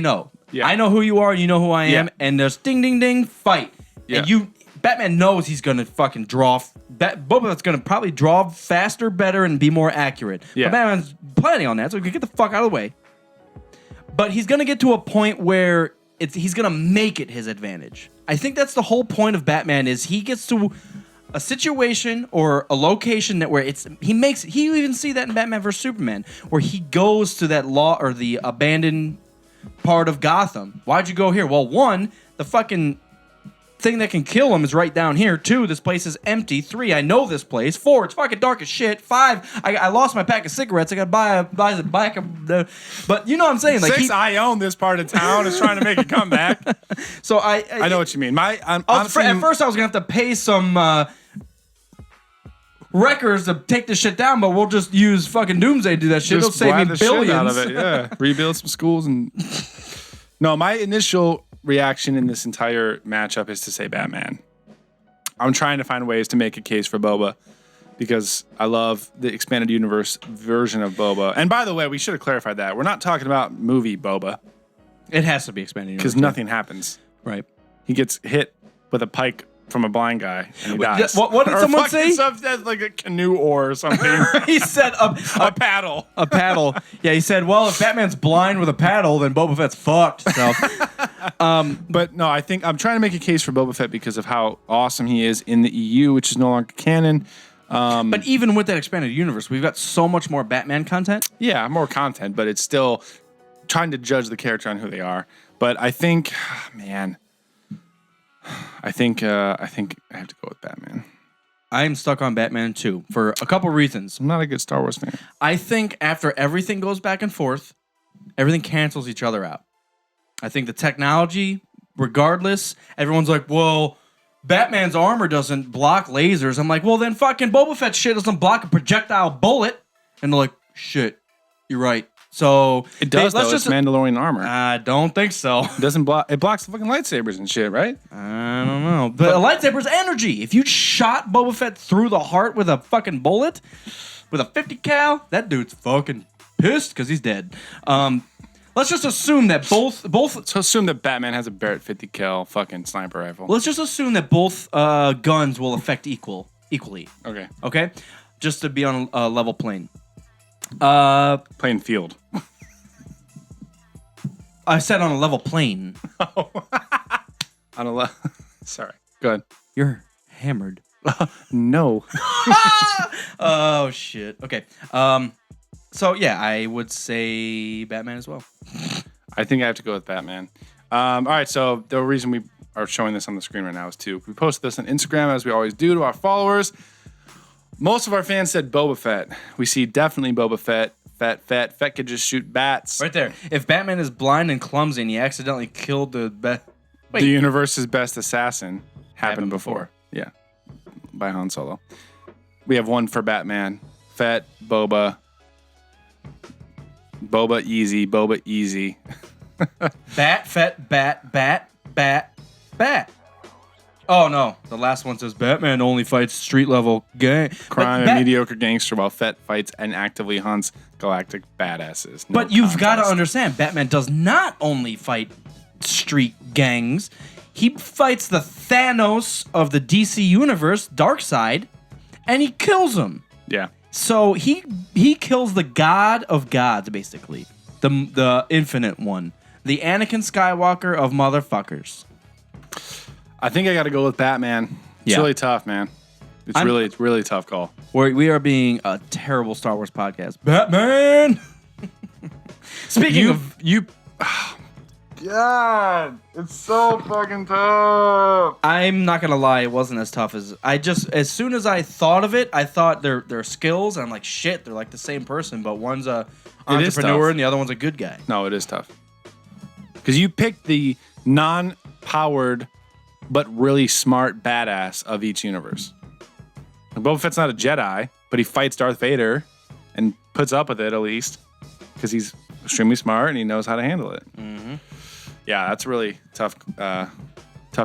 know. Yeah. I know who you are, you know who I am, Yeah. and there's ding, ding, ding, fight. Yeah. And Batman knows he's going to fucking draw. Boba Fett's going to probably draw faster, better, and be more accurate. Yeah. But Batman's planning on that, so he can get the fuck out of the way. But he's going to get to a point where he's going to make it his advantage. I think that's the whole point of Batman is he gets to a situation or a location that where you even see that in Batman vs Superman where he goes to that the abandoned part of Gotham. Why'd you go here? Well, one, the fucking thing that can kill him is right down here. 2, this place is empty. 3, I know this place. 4, it's fucking dark as shit. 5, I lost my pack of cigarettes. I gotta buy a pack of but you know what I'm saying? Like 6, I own this part of town. Is trying to make a comeback. So I know what you mean. at first I was gonna have to pay some wreckers to take this shit down, but we'll just use fucking Doomsday to do that shit. It'll just save me grab the shit billions. out of it. Yeah, rebuild some schools and. No, my initial reaction in this entire matchup is to say Batman. I'm trying to find ways to make a case for Boba because I love the expanded universe version of Boba. And by the way, we should have clarified that. We're not talking about movie Boba It has to be expanded because nothing happens. Right. He gets hit with a pike from a blind guy and he dies. What did Or someone fucking say? That's like a canoe oar or something. He said A paddle. a paddle. Yeah, he said, well, if Batman's blind with a paddle, then Boba Fett's fucked. So, But no, I think I'm trying to make a case for Boba Fett because of how awesome he is in the EU, which is no longer canon. but even with that expanded universe, we've got so much more Batman content. Yeah, more content, but it's still trying to judge the character on who they are. But I think, man, I think I have to go with Batman. I'm stuck on Batman 2 for a couple reasons. I'm not a good Star Wars fan. I think after everything goes back and forth, everything cancels each other out. I think the technology, regardless, everyone's like, well, Batman's armor doesn't block lasers. I'm like, well, then fucking Boba Fett's shit doesn't block a projectile bullet. And they're like, shit, you're right. So It does, let's though. just. It's Mandalorian armor. I don't think so. It doesn't block. It blocks the fucking lightsabers and shit, right? I don't know. But a lightsaber's energy. If you shot Boba Fett through the heart with a fucking bullet, with a 50 cal, that dude's fucking pissed because he's dead. Let's just assume that both. So assume that Batman has a Barrett 50 cal fucking sniper rifle. Let's just assume that both guns will affect equally. Okay. Okay, just to be on a level plane. Playing field. I said on a level plane. On a Sorry. Go ahead. You're hammered. No. Oh shit. Okay. So yeah, I would say Batman as well. I think I have to go with Batman. All right, so the reason we are showing this on the screen right now is we posted this on Instagram as we always do to our followers. Most of our fans said Boba Fett. We see definitely Boba Fett. Fett could just shoot bats. Right there. If Batman is blind and clumsy and he accidentally killed The universe's best assassin happened before. Yeah, by Han Solo. We have one for Batman. Fett, Boba easy. Bat. Oh no, the last one says Batman only fights street level gang Crime and mediocre gangster while Fett fights and actively hunts galactic badasses. No But you've got to contest. understand, Batman does not only fight street gangs. He fights the Thanos of the DC universe, Darkseid, and he kills him. Yeah. So he kills the god of gods, basically. The infinite one. The Anakin Skywalker of motherfuckers. I think I got to go with Batman. It's Yeah. really tough, man. It's really a tough call. We are being a terrible Star Wars podcast. Batman! Speaking of... God, it's so fucking tough. I'm not gonna lie, it wasn't as tough as as soon as I thought of it, I thought their skills, and I'm like, shit, they're like the same person, but one's a It is entrepreneur tough. and the other one's a good guy. No, it is tough. Because you picked the non-powered but really smart badass of each universe. Boba Fett's not a Jedi, but he fights Darth Vader and puts up with it at least because he's extremely smart and he knows how to handle it. Mm-hmm. Yeah, that's a really tough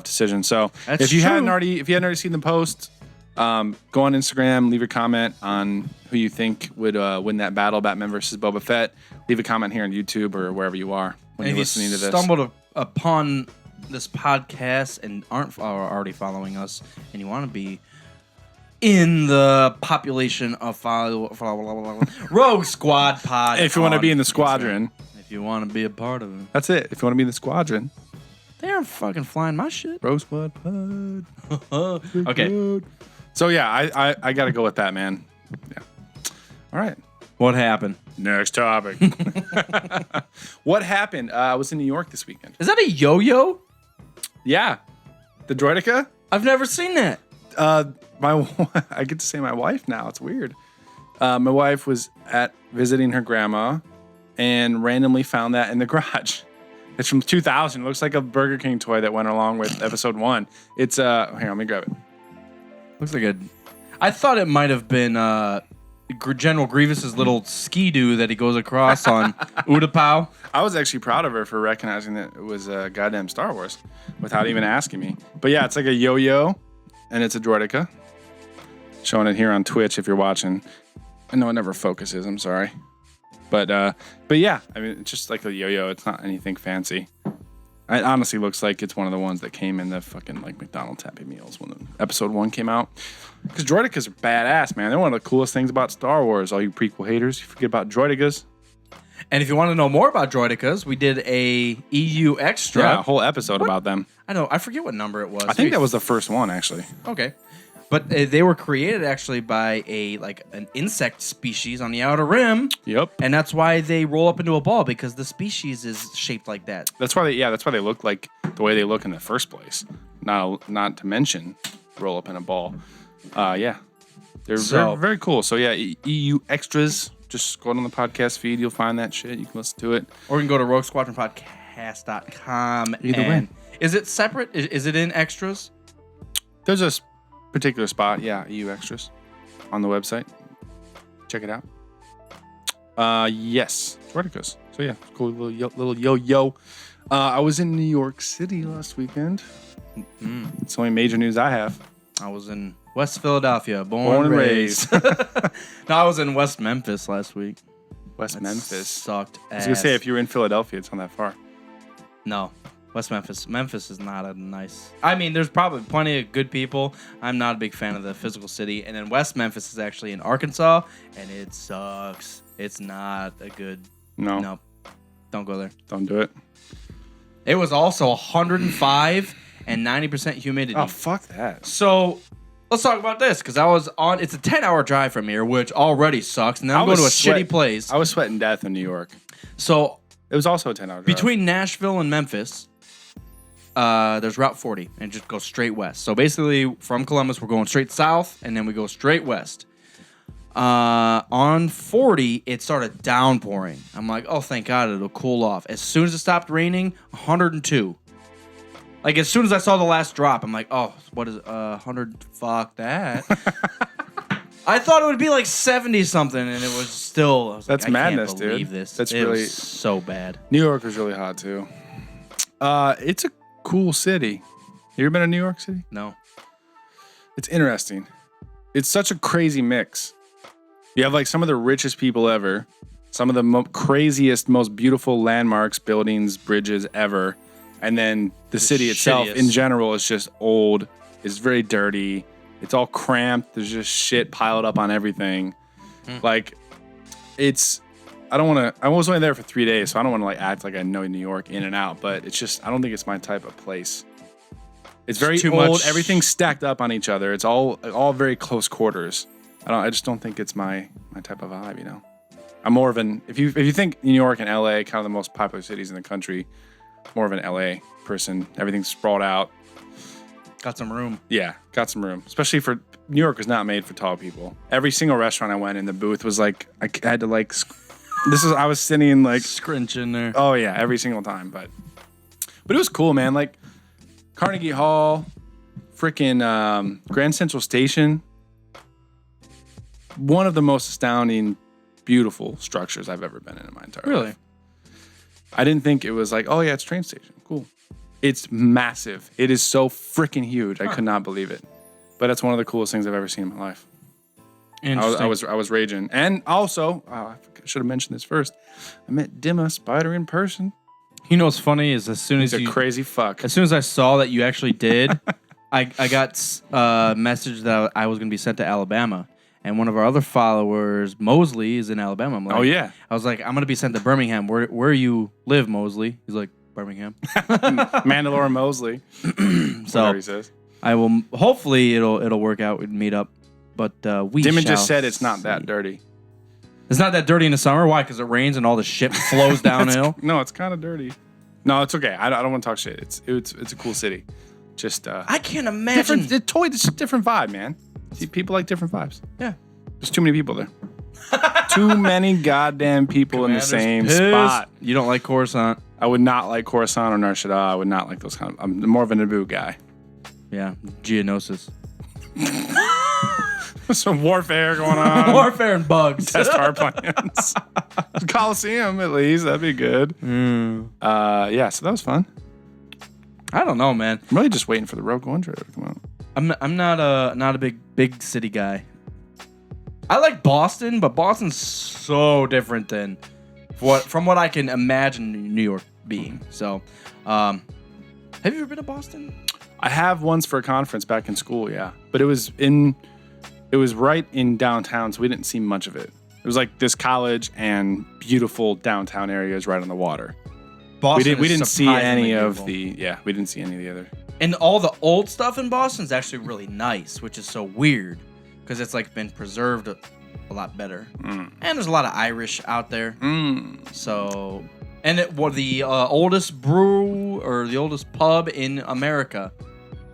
decision. So That's if you true. hadn't already seen the post, go on Instagram, leave a comment on who you think would win that battle, Batman versus Boba Fett. Leave a comment here on YouTube or wherever you are when And you're if you listening to this. stumbled upon this podcast and aren't already following us, and you want to be in the population of Rogue Squad Pod. If you want to on be in the Instagram. squadron, If you want to be a part of it. that's it. If you want to be in the squadron, They aren't fucking flying my shit. Rogue Squad Pod. Okay. So yeah, I got to go with that, man. Yeah. All right. What happened? Next topic. What happened? I was in New York this weekend. Is that a yo-yo? Yeah. The Droideka? I've never seen that. I get to say my wife now. It's weird. My wife was visiting her grandma and randomly found that in the garage. It's from 2000. It looks like a Burger King toy that went along with episode 1. It's hang on, let me grab it. Looks like I thought it might have been General Grievous's little ski-doo that he goes across on Utapau. I was actually proud of her for recognizing that it was goddamn Star Wars without even asking me. But yeah, it's like a yo-yo, and it's a Droideka. Showing it here on Twitch if you're watching. I know it never focuses. I'm sorry. But yeah, I mean, it's just like a yo-yo. It's not anything fancy. It honestly looks like it's one of the ones that came in the fucking like McDonald's Happy Meals when episode 1 came out. Because Droidekas are badass, man. They're one of the coolest things about Star Wars. All you prequel haters, you forget about Droidekas. And if you want to know more about Droidekas, we did a EU extra. Yeah, a whole episode about them. I know. I forget what number it was. I think that was the first one, actually. Okay. But they were created actually by an insect species on the Outer Rim. Yep. And that's why they roll up into a ball, because the species is shaped like that. That's why they look like the way they look in the first place. Not to mention roll up in a ball. Yeah. They're very, very cool. So yeah, EU extras. Just scroll on the podcast feed. You'll find that shit. You can listen to it. Or you can go to RogueSquadronPodcast.com. Either way. Is it separate? Is it in extras? There's a particular spot. Yeah, EU extras on the website. Check it out. Yes. Droidekas. So yeah, cool little yo-yo. I was in New York City last weekend. It's the only major news I have. I was in West Philadelphia, born and raised. No, I was in West Memphis last week. Memphis. Sucked ass. I was going to say, if you're in Philadelphia, it's not that far. No. West Memphis. Memphis is not a nice... I mean, there's probably plenty of good people. I'm not a big fan of the physical city. And then West Memphis is actually in Arkansas, and it sucks. It's not a good... No. Don't go there. Don't do it. It was also 105 and 90% humidity. Oh, fuck that. So... let's talk about this, because I was on... It's a 10-hour drive from here, which already sucks. And then I'm going to a shitty place. I was sweating death in New York. So... it was also a 10-hour drive. Between Nashville and Memphis, there's Route 40, and just go straight west. So basically, from Columbus, we're going straight south, and then we go straight west. On 40, it started downpouring. I'm like, oh, thank God, it'll cool off. As soon as it stopped raining, 102. Like, as soon as I saw the last drop, I'm like, oh, what is it? 100? Fuck that. I thought it would be like 70-something, and it was still... I was That's like, madness, I can't believe dude. this. That's it really... was so bad. New York was really hot, too. It's a cool city. You ever been to New York City? No. It's interesting. It's such a crazy mix. You have, like, some of the richest people ever. Some of the craziest, most beautiful landmarks, buildings, bridges ever. And then the city itself, in general, is just old. It's very dirty. It's all cramped. There's just shit piled up on everything. Like, it's... I was only there for 3 days, so I don't want to like act like I know New York in and out, but it's just... I don't think it's my type of place. It's very too old. much. Everything's stacked up on each other. It's all very close quarters. I just don't think it's my type of vibe, you know? I'm more of an... If you think New York and LA, kind of the most popular cities in the country, more of an LA person. Everything's sprawled out. Got some room. Yeah, got some room. Especially for New York is not made for tall people. Every single restaurant I went in, the booth was like I had to like I was sitting like Scrunch in there. Oh yeah, every single time. But it was cool, man. Like Carnegie Hall, freaking Grand Central Station. One of the most astounding, beautiful structures I've ever been in my entire life. I didn't think it was like, oh yeah, it's a train station. Cool. It's massive. It is so freaking huge. I could not believe it. But that's one of the coolest things I've ever seen in my life. Interesting. I was raging. And also, I should have mentioned this first. I met Dimma Spider in person. You know what's funny is as soon as He's a crazy fuck. As soon as I saw that you actually did, I got a message that I was going to be sent to Alabama. And one of our other followers, Mosley, is in Alabama. I'm like, oh, yeah. I was like, I'm going to be sent to Birmingham. Where you live, Mosley? He's like, Birmingham. Mandalore Mosley. So he says. I will. Hopefully, it'll work out. We'd meet up. But we. Dimon shall just said it's not that dirty. It's not that dirty in the summer. Why? Because it rains and all the shit flows downhill. No, it's kind of dirty. No, it's okay. I don't want to talk shit. It's a cool city. Just I can't imagine. It's a different vibe, man. See, people like different vibes. Yeah. There's too many people there. Too many goddamn people in the same spot. You don't like Coruscant? I would not like Coruscant or Nar Shaddaa. I would not like those kind of. I'm more of a Naboo guy. Yeah, Geonosis. Some warfare going on. Warfare and bugs. Test our plans. Coliseum, at least. That'd be good. Yeah, so that was fun. I don't know, man. I'm really just waiting for the Rogue One trailer to come out. I'm not a big city guy. I like Boston, but Boston's so different than from what I can imagine New York being. So, have you ever been to Boston? I have once for a conference back in school, yeah. But it was right in downtown, so we didn't see much of it. It was like this college and beautiful downtown areas right on the water. Boston we didn't see any beautiful. of we didn't see any of the other. And all the old stuff in Boston is actually really nice, which is so weird because it's like been preserved a lot better. And there's a lot of Irish out there. So, and the oldest brew or the oldest pub in America.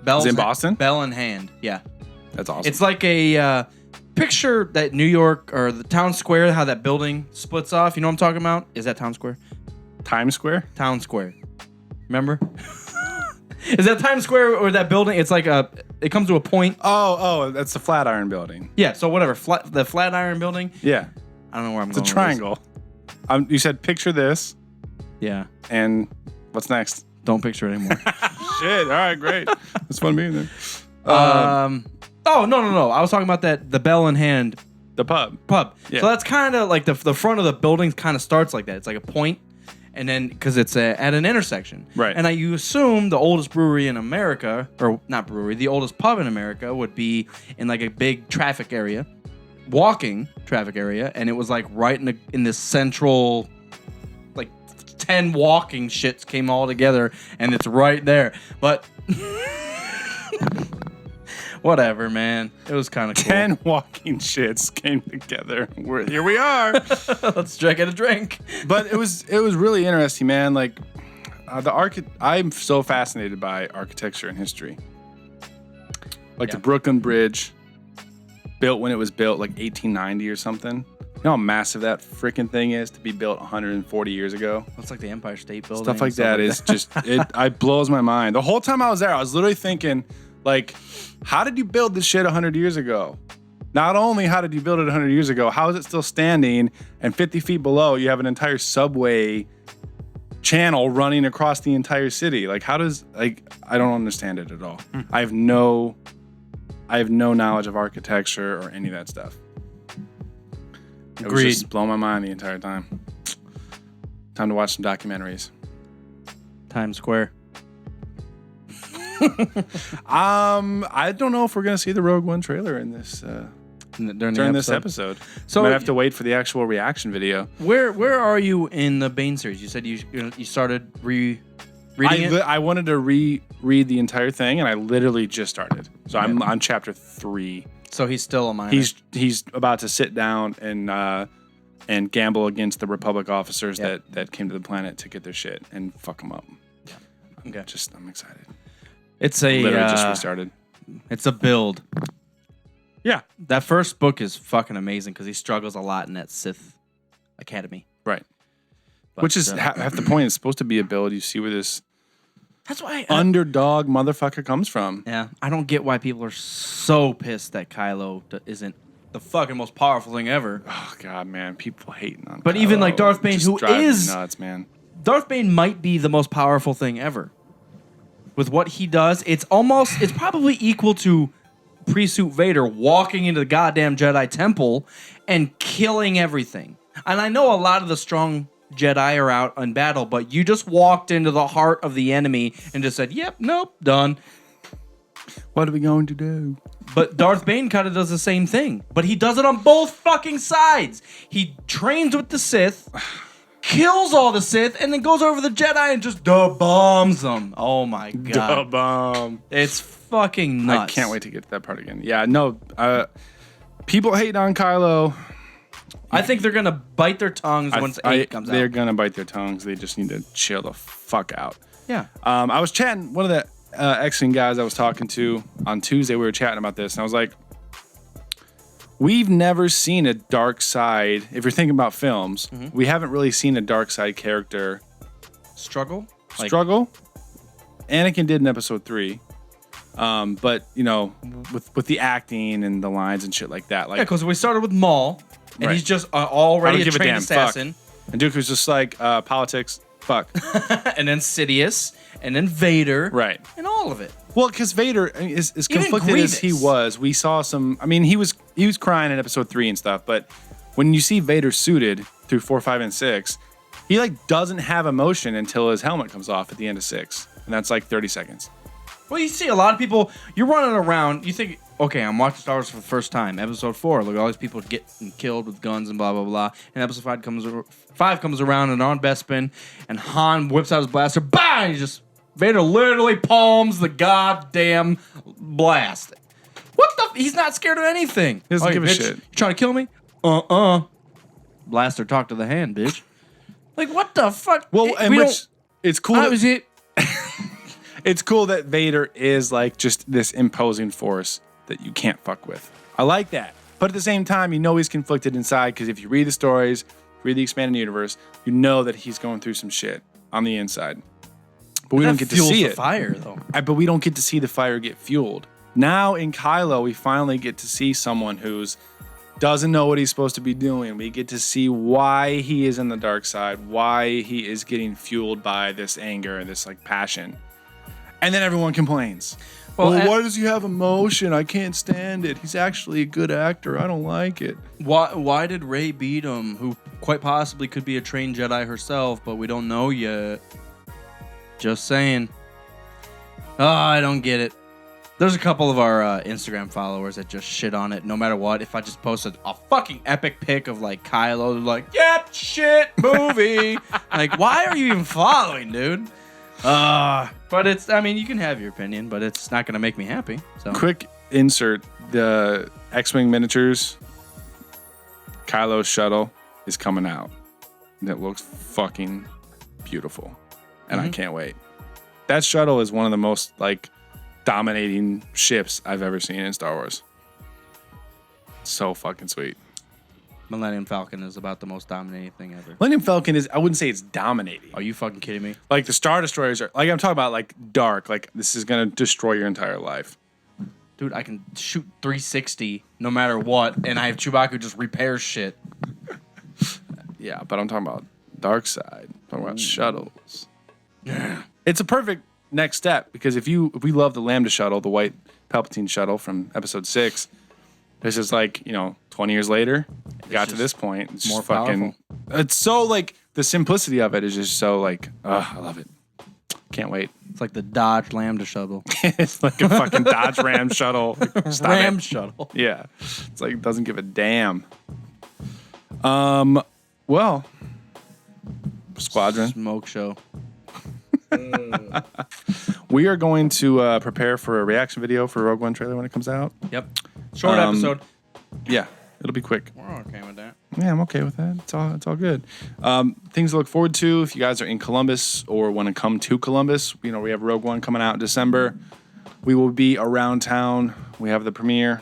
Is it in Boston? Bell in Hand. Yeah. That's awesome. It's like a picture that New York or the town square, how that building splits off. You know what I'm talking about? Is that town square? Times Square? Town Square. Remember? Is that Times Square or that building? It's like it comes to a point. Oh, that's the Flatiron Building. Yeah, so whatever. The Flatiron Building. Yeah. I don't know where I'm It's going. a triangle. You said picture this, Yeah. and what's next? Don't picture it anymore. Shit. All right, great. It's fun being there. Oh, no. I was talking about the Bell in Hand The pub. Yeah. So that's kind of like the front of the building kind of starts like that. It's like a point, and then because it's at an intersection. Right. And you assume the oldest brewery in America, or not brewery, the oldest pub in America would be in like a big traffic area, walking traffic area, and it was like right in this central, like 10 walking shits came all together, and it's right there. But whatever, man. It was kind of cool. 10 walking shits came together. Here we are. Let's get a drink. But it was really interesting, man. Like I'm so fascinated by architecture and history. Like the Brooklyn Bridge, built when it was built, like 1890 or something. You know how massive that freaking thing is to be built 140 years ago? Looks like the Empire State Building. Stuff like that is just it blows my mind. The whole time I was there, I was literally thinking, like, how did you build this shit 100 years ago? Not only how did you build it 100 years ago, how is it still standing? And 50 feet below, you have an entire subway channel running across the entire city. Like, how does, like, I don't understand it at all. I have no knowledge of architecture or any of that stuff. It was just blowing my mind the entire time. Time to watch some documentaries. Times Square. I don't know if we're gonna see the Rogue One trailer in this during this episode. So I might have to wait for the actual reaction video. Where are you in the Bane series? You said you started reading it. I wanted to reread the entire thing, and I literally just started. So I'm on chapter 3. So he's still a minor. He's about to sit down and gamble against the Republic officers that came to the planet to get their shit and fuck them up. Okay. I'm excited. It's literally just restarted. It's a build. Yeah. That first book is fucking amazing because he struggles a lot in that Sith Academy. Right. But, which is half the point. It's supposed to be a build. You see where this that's why underdog motherfucker comes from. Yeah. I don't get why people are so pissed that Kylo isn't the fucking most powerful thing ever. Oh God, man, people hating on. But Kylo. even like Darth Bane, Just who drives me is nuts, man. Darth Bane might be the most powerful thing ever. With what he does, it's probably equal to pre-suit Vader walking into the goddamn Jedi Temple and killing everything. And I know a lot of the strong Jedi are out on battle, but you just walked into the heart of the enemy and just said, yep, nope, done. What are we going to do? But Darth Bane kind of does the same thing. But he does it on both fucking sides. He trains with the Sith, kills all the Sith, and then goes over the Jedi and just bombs them. Oh my God. Da-bomb. It's fucking nuts. I can't wait to get to that part again. Yeah, no. People hate on Kylo. I think they're going to bite their tongues once 8 comes out. They're going to bite their tongues. They just need to chill the fuck out. Yeah. I was chatting. One of the X-Wing guys I was talking to on Tuesday, we were chatting about this, and I was like, we've never seen a dark side. If you're thinking about films, we haven't really seen a dark side character Struggle? struggle. Anakin did in Episode 3, but you know, with the acting and the lines and shit like that, like Yeah, because we started with Maul, and Right. he's just already a give a trained damn fuck. assassin. and Dooku's just like politics, fuck, And then Sidious, and then Vader. right. And all of it. Well, because Vader, I mean, as Even conflicted as he Grievous. was, we saw some. I mean, he was crying in Episode 3 and stuff, but when you see Vader suited through 4, 5, and 6, he like doesn't have emotion until his helmet comes off at the end of 6, and that's like 30 seconds. Well, you see a lot of people, you're running around, you think, okay, I'm watching Star Wars for the first time. Episode 4, look at all these people getting killed with guns and blah, blah, blah. And Episode 5 comes around and on Bespin, and Han whips out his blaster, bang! He just, Vader literally palms the goddamn blast. What the? He's not scared of anything. He doesn't Hey, give a bitch, shit. You trying to kill me? Blaster, talk to the hand, bitch. Like, what the fuck? Well, and We which don't- it's cool. That That, was it. it's cool that Vader is like just this imposing force that you can't fuck with. I like that, but at the same time, you know he's conflicted inside because if you read the stories, read the expanded universe, you know that he's going through some shit on the inside. But we don't get to fuels see the it. fire, though. But we don't get to see the fire get fueled. Now in Kylo, we finally get to see someone who's doesn't know what he's supposed to be doing. We get to see why he is in the dark side, why he is getting fueled by this anger and this like passion. And then everyone complains. Well, Well, and- why does he have emotion? I can't stand it. He's actually a good actor. I don't like it. Why did Rey beat him, who quite possibly could be a trained Jedi herself, but we don't know yet? Just saying. Oh, I don't get it. There's a couple of our Instagram followers that just shit on it no matter what. If I just posted a fucking epic pic of like Kylo, they're like, yep, shit, movie. Like, why are you even following, dude? But it's, I mean, you can have your opinion, but it's not going to make me happy. So Quick insert: the X-wing miniatures, Kylo's shuttle is coming out, and it looks fucking beautiful, and I can't wait. That shuttle is one of the most like dominating ships I've ever seen in Star Wars. So fucking sweet. Millennium Falcon is about the most dominating thing ever. Millennium Falcon is, I wouldn't say it's dominating. Are you fucking kidding me? Like the Star Destroyers are, like I'm talking about like dark, like this is gonna destroy your entire life. Dude, I can shoot 360 no matter what, and I have Chewbacca who just repairs shit. Yeah, but I'm talking about dark side. I'm talking about shuttles. It's a perfect next step because if we love the Lambda shuttle, the white Palpatine shuttle from Episode 6, this is like 20 years later, got to just this point. It's more just fucking. It's so like the simplicity of it is just so like, I love it. Can't wait. It's like the Dodge Lambda shuttle. It's like a fucking Dodge Ram shuttle. Stop Ram it. shuttle. Yeah, it's like it doesn't give a damn. Well, Squadron. Smoke show. We are going to prepare for a reaction video for Rogue One trailer when it comes out. Yep. Short episode. Yeah, it'll be quick. We're okay with that. Yeah, I'm okay with that. It's all good. Things to look forward to if you guys are in Columbus or want to come to Columbus. We have Rogue One coming out in December. We will be around town. We have the premiere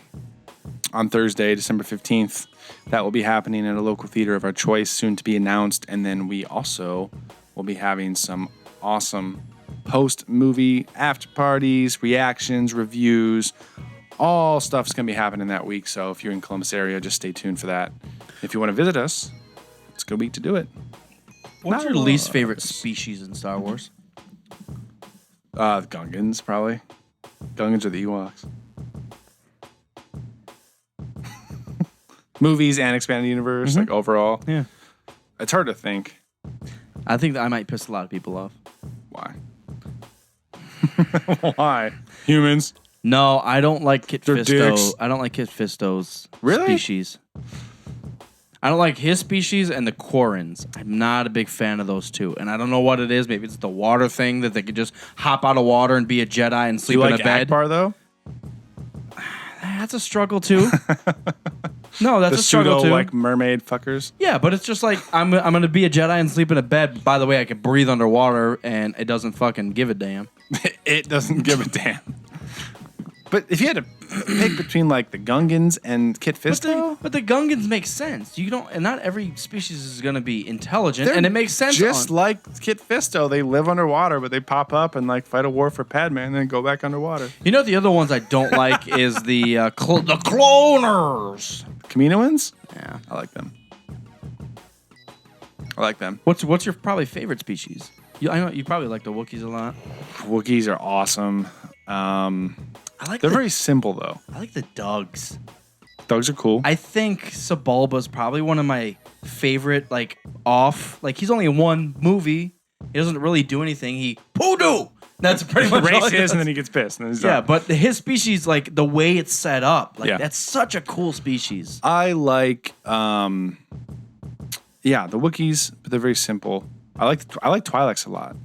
on Thursday, December 15th. That will be happening at a local theater of our choice, soon to be announced. And then we also will be having some awesome post-movie after parties, reactions, reviews. All stuff's going to be happening that week. So if you're in Columbus area, just stay tuned for that. If you want to visit us, it's a good week to do it. What's your least favorite species in Star Wars? The Gungans, probably. Gungans are the Ewoks. Movies and expanded universe, like overall. Yeah. It's hard to think. I think that I might piss a lot of people off. Why? Why? Humans. No, I don't like Kit They're Fisto. dicks. I don't like Kit Fisto's Really? species. I don't like his species and the Quarrens. I'm not a big fan of those two. And I don't know what it is. Maybe it's the water thing that they could just hop out of water and be a Jedi and Do sleep you in like a bed. Akbar, though? That's a struggle too. No, that's the a struggle pseudo too. like mermaid fuckers. Yeah, but it's just like I'm gonna be a Jedi and sleep in a bed. By the way, I can breathe underwater and it doesn't fucking give a damn. It doesn't give a damn. But if you had to pick between like the Gungans and Kit Fisto, But the Gungans make sense. You don't, and not every species is gonna be intelligent, they're and it makes sense. Just like Kit Fisto, they live underwater, but they pop up and like fight a war for Padme and then go back underwater. You know, the other ones I don't like is the cloners. Kaminoans? Yeah. I like them. I like them. What's your probably favorite species? I know you probably like the Wookiees a lot. Wookiees are awesome. I like They're very simple though. I like the Dugs. Dogs are cool. I think Sebulba's probably one of my favorite. Like he's only in one movie. He doesn't really do anything. He poodoo. That's pretty much all he races does. and then he gets pissed. And then he's Yeah, done. but his species, like the way it's set up, like Yeah. that's such a cool species. I like the Wookiees, but they're very simple. I like Twi'leks a lot.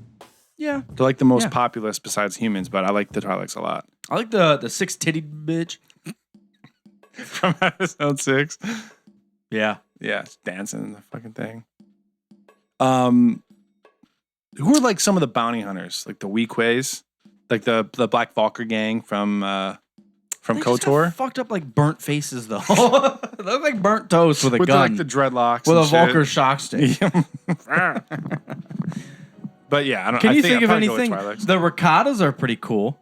Yeah, They're like the most Yeah. populous besides humans, but I like the Twi'leks a lot. I like the six titty bitch. From episode 6. Yeah, Yeah, it's dancing in the fucking thing. Who are like some of the bounty hunters? Like the Weequays? Like the Black Valkyr gang from They just got KOTOR? fucked up like burnt faces though. They look like burnt toast with a With gun, like the dreadlocks. with a and shit. Volker shock stick. But yeah, I don't. Can I you think think of I'd probably go with anything? Twi'leks. The Rakatas are pretty cool.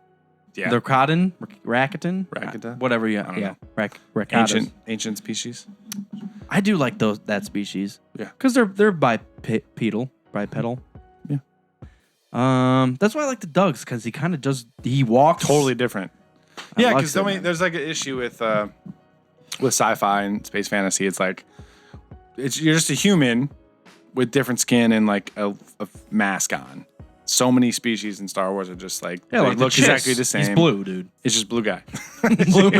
Yeah, The Rakatan, Rakata? whatever you. I don't Yeah, know. Rakatas. ancient species. I do like that species. Yeah. because they're bipedal. Yeah. That's why I like the Dugs because he walks Totally different. I Yeah, like because it, man. there's like an issue with sci-fi and space fantasy. It's like you're just a human with different skin and like a mask on. So many species in Star Wars are just like Yeah, they like the look Chiss. exactly the same. He's blue, dude. It's just blue guy. Blue.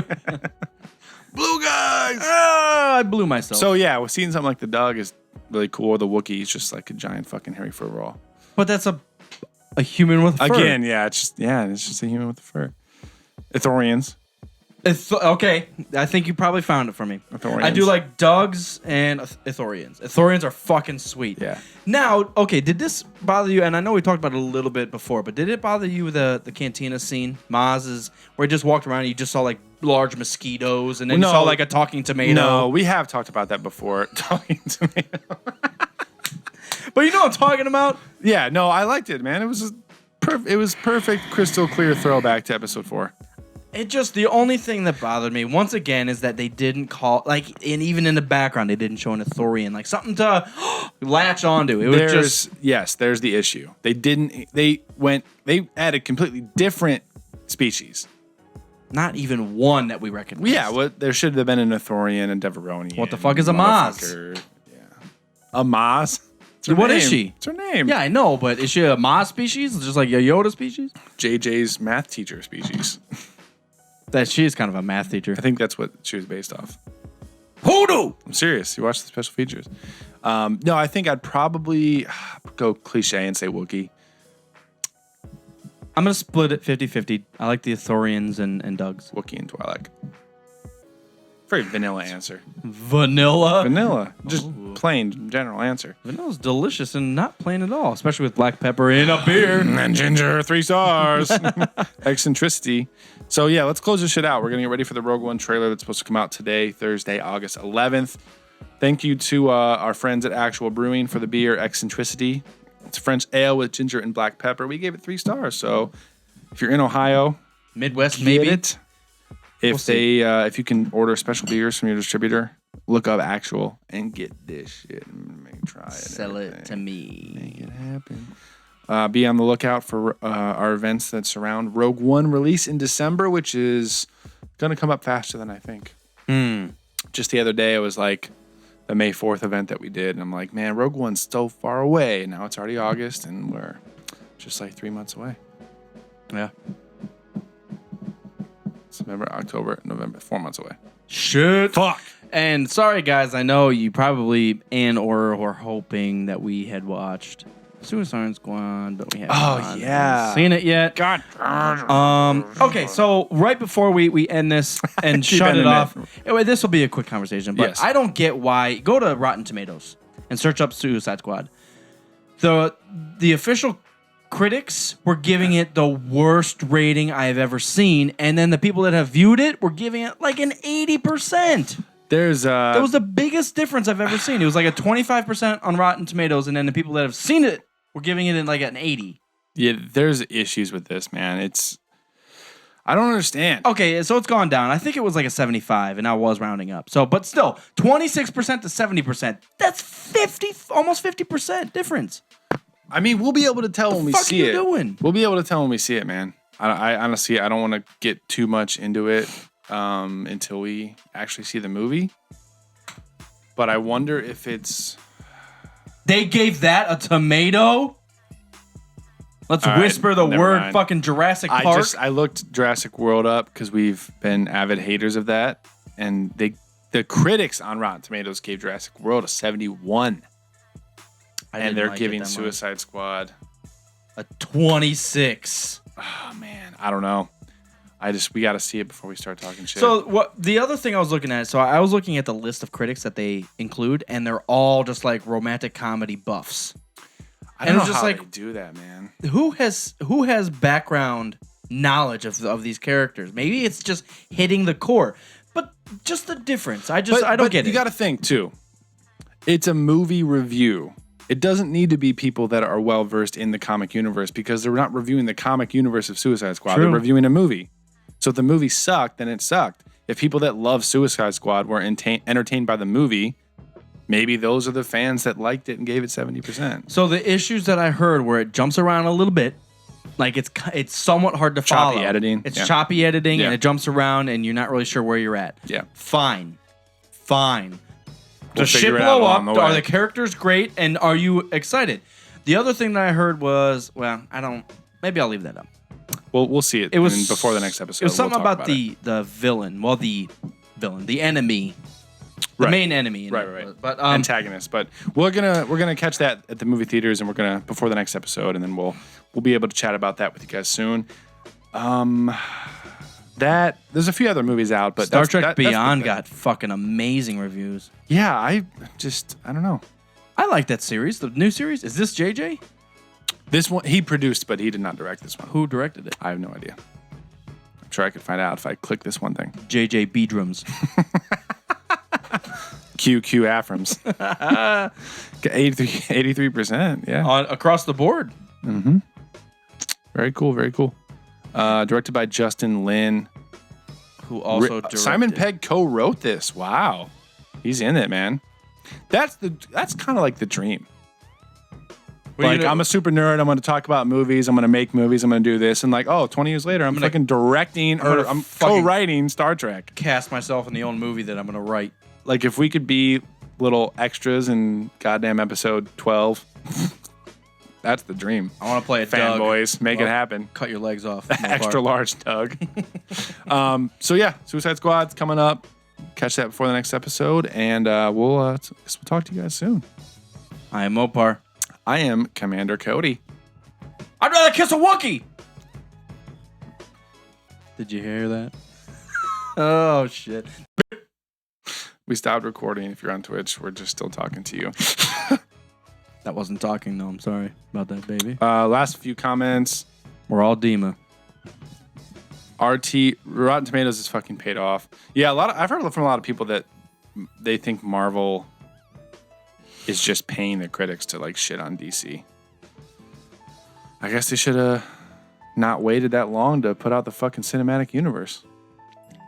Blue guys. I blew myself. So yeah, we're seeing something like the Dog is really cool. The Wookiee is just like a giant fucking hairy fur ball. but that's a human with fur. Again, yeah, it's just a human with a fur. Ithorians. Okay, I think you probably found it for me. Ithorians. I do like Dugs and Ithorians. Ithorians are fucking sweet. Yeah. Now, okay, did this bother you? And I know we talked about it a little bit before, but did it bother you the cantina scene? Maz's, where he just walked around and you just saw like large mosquitoes and then No. you saw like a talking tomato. No, we have talked about that before. Talking tomato. But you know what I'm talking about? Yeah, no, I liked it, man. It was it was perfect, crystal clear throwback to episode 4. It just, the only thing that bothered me, once again, is that they didn't call, like, and even in the background, they didn't show an Ithorian, like something to latch onto. It was There's the issue. They added completely different species. not even one that we recognize. Yeah, there should have been an Ithorian and Deveronian. What the fuck is a Maz? motherfucker. Yeah. A Maz? It's her What is name. she? It's her name. Yeah, I know, but is she a Maz species? Just like a Yoda species? JJ's math teacher species. That she is kind of a math teacher. I think that's what she was based off. Hoodoo! I'm serious. You watch the special features. No, I think I'd probably go cliche and say Wookiee. I'm going to split it 50-50. I like the Ithorians and Dugs. Wookiee and Twi'lek. Very vanilla answer. Vanilla? Vanilla. Just plain general answer. Vanilla's delicious and not plain at all, especially with black pepper in a beer. And ginger, 3 stars. Eccentricity. So yeah, let's close this shit out. We're going to get ready for the Rogue One trailer that's supposed to come out today, Thursday, August 11th. Thank you to our friends at Actual Brewing for the beer Eccentricity. It's French ale with ginger and black pepper. We gave it 3 stars. So if you're in Ohio, Midwest, get maybe? it. If if you can order special beers from your distributor, look up Actual and get this shit and try it. Sell it to me. Make it happen. Be on the lookout for our events that surround Rogue One release in December, which is going to come up faster than I think. Just the other day, it was like the May 4th event that we did, and I'm like, man, Rogue One's so far away. Now it's already August, and we're just like 3 months away. Yeah. September, October, November, 4 months away. Shit. Fuck. And sorry, guys, I know you probably or were hoping that we had watched Suicide Squad, but we haven't seen it yet. God. Okay, so right before we end this and Keep shut it ending off, anyway, this will be a quick conversation, but Yes. I don't get why. Go to Rotten Tomatoes and search up Suicide Squad. The official critics were giving it the worst rating I have ever seen, and then the people that have viewed it were giving it like an 80%. That was the biggest difference I've ever seen. It was like a 25% on Rotten Tomatoes, and then the people that have seen it were giving it like an 80. Yeah, there's issues with this, man. I don't understand. Okay, so it's gone down. I think it was like a 75, and I was rounding up. So, but still, 26% to 70%. That's 50, almost 50% difference. I mean, we'll be able to tell when we see it. What are you doing? We'll be able to tell when we see it, man. I honestly, I don't want to get too much into it until we actually see the movie. But I wonder if it's... They gave that a tomato? Let's whisper the never word mind. fucking Jurassic Park. I looked Jurassic World up because we've been avid haters of that, and the critics on Rotten Tomatoes gave Jurassic World a 71, and they're giving Suicide Squad a 26. Oh man, I don't know. We got to see it before we start talking shit. So what? The other thing I was looking at, so I was looking at the list of critics that they include, and they're all just like romantic comedy buffs. I don't and know it's just how like, they do that, man. Who has background knowledge of these characters? Maybe it's just hitting the core, but just the difference. I don't get it. You got to think too. It's a movie review. It doesn't need to be people that are well versed in the comic universe because they're not reviewing the comic universe of Suicide Squad. True. They're reviewing a movie. So if the movie sucked, then it sucked. If people that love Suicide Squad were entertained by the movie, maybe those are the fans that liked it and gave it 70%. So the issues that I heard where it jumps around a little bit, like it's somewhat hard to follow. Choppy editing. It's Yeah. choppy editing, Yeah. and it jumps around, and you're not really sure where you're at. Yeah. Fine. We'll Does shit figure it out blow up? along the Are way. the characters great? And are you excited? The other thing that I heard was, maybe I'll leave that up. Well, we'll see it. It was before the next episode. It was something we'll talk about it. the villain. Well, the enemy, the Right. main enemy. Right. But antagonist. But we're gonna catch that at the movie theaters, and we're gonna before the next episode, and then we'll be able to chat about that with you guys soon. That there's a few other movies out, but Star Trek that's the Beyond thing. got fucking amazing reviews. Yeah, I don't know. I like that series. The new series. Is this JJ? This one he produced, but he did not direct this one. Who directed it? I have no idea. I'm sure I could find out if I click this one thing. JJ Beedrums. QQ Aframs. 83%. Yeah. Across the board. Very cool. Very cool. Directed by Justin Lin. Who also directed. Simon Pegg co-wrote this. Wow. He's in it, man. That's kind of like the dream. Like, I'm a super nerd. I'm going to talk about movies. I'm going to make movies. I'm going to do this. And 20 years later, I'm fucking directing or I'm co-writing Star Trek. Cast myself in the own movie that I'm going to write. Like, if we could be little extras in goddamn episode 12, that's the dream. I want to play a Doug. Fanboys, make it happen. Cut your legs off. Extra large Doug. So yeah, Suicide Squad's coming up. Catch that before the next episode, and we'll talk to you guys soon. I am Mopar. I am Commander Cody. I'd rather kiss a Wookiee. Did you hear that? Oh shit. We stopped recording. If you're on Twitch, we're just still talking to you. That wasn't talking though. I'm sorry about that, baby. Last few comments. We're all Dima. Rotten Tomatoes is fucking paid off. Yeah, I've heard from a lot of people that they think Marvel is just paying the critics to shit on DC. I guess they should have not waited that long to put out the fucking cinematic universe.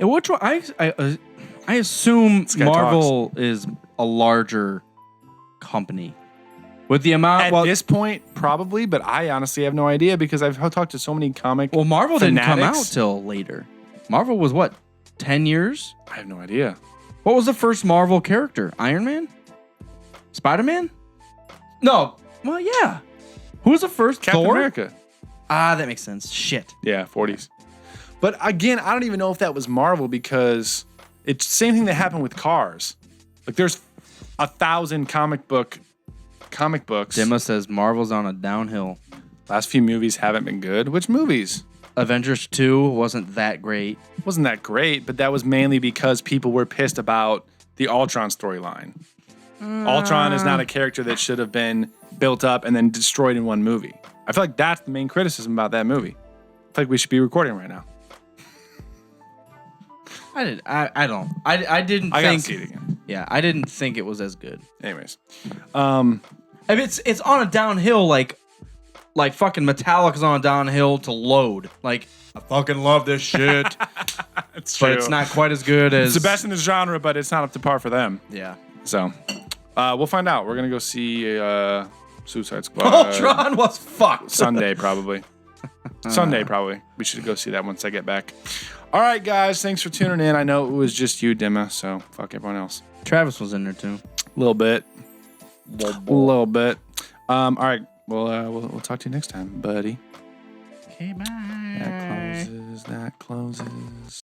And which one? I assume guy Marvel is a larger company. With the amount At this point, probably, but I honestly have no idea because I've talked to so many comic. Well, Marvel didn't come out fanatics. till later. Marvel was what? 10 years? I have no idea. What was the first Marvel character? Iron Man? Spider-Man? No. Well, yeah. Who was the first? Captain Thor? America. Ah, that makes sense. Shit. Yeah, 40s. But again, I don't even know if that was Marvel because it's the same thing that happened with Cars. There's 1,000 comic book comic books. Dimma says Marvel's on a downhill. Last few movies haven't been good. Which movies? Avengers 2 wasn't that great. Wasn't that great, but that was mainly because people were pissed about the Ultron storyline. Ultron is not a character that should have been built up and then destroyed in one movie. I feel like that's the main criticism about that movie. I feel like we should be recording right now. I didn't I gotta think. see it again. Yeah, I didn't think it was as good. Anyways, I mean, it's on a downhill like fucking Metallica's on a downhill to Load. Like, I fucking love this shit. it's But it's not quite as good as It's the best in the genre, but it's not up to par for them. Yeah. So, we'll find out. We're gonna go see Suicide Squad. Ultron was fucked. Sunday probably. Sunday probably. We should go see that once I get back. All right, guys. Thanks for tuning in. I know it was just you, Dimma. So fuck everyone else. Travis was in there too. A little bit. A little bit. All right. Well, we'll talk to you next time, buddy. Okay, bye. That closes.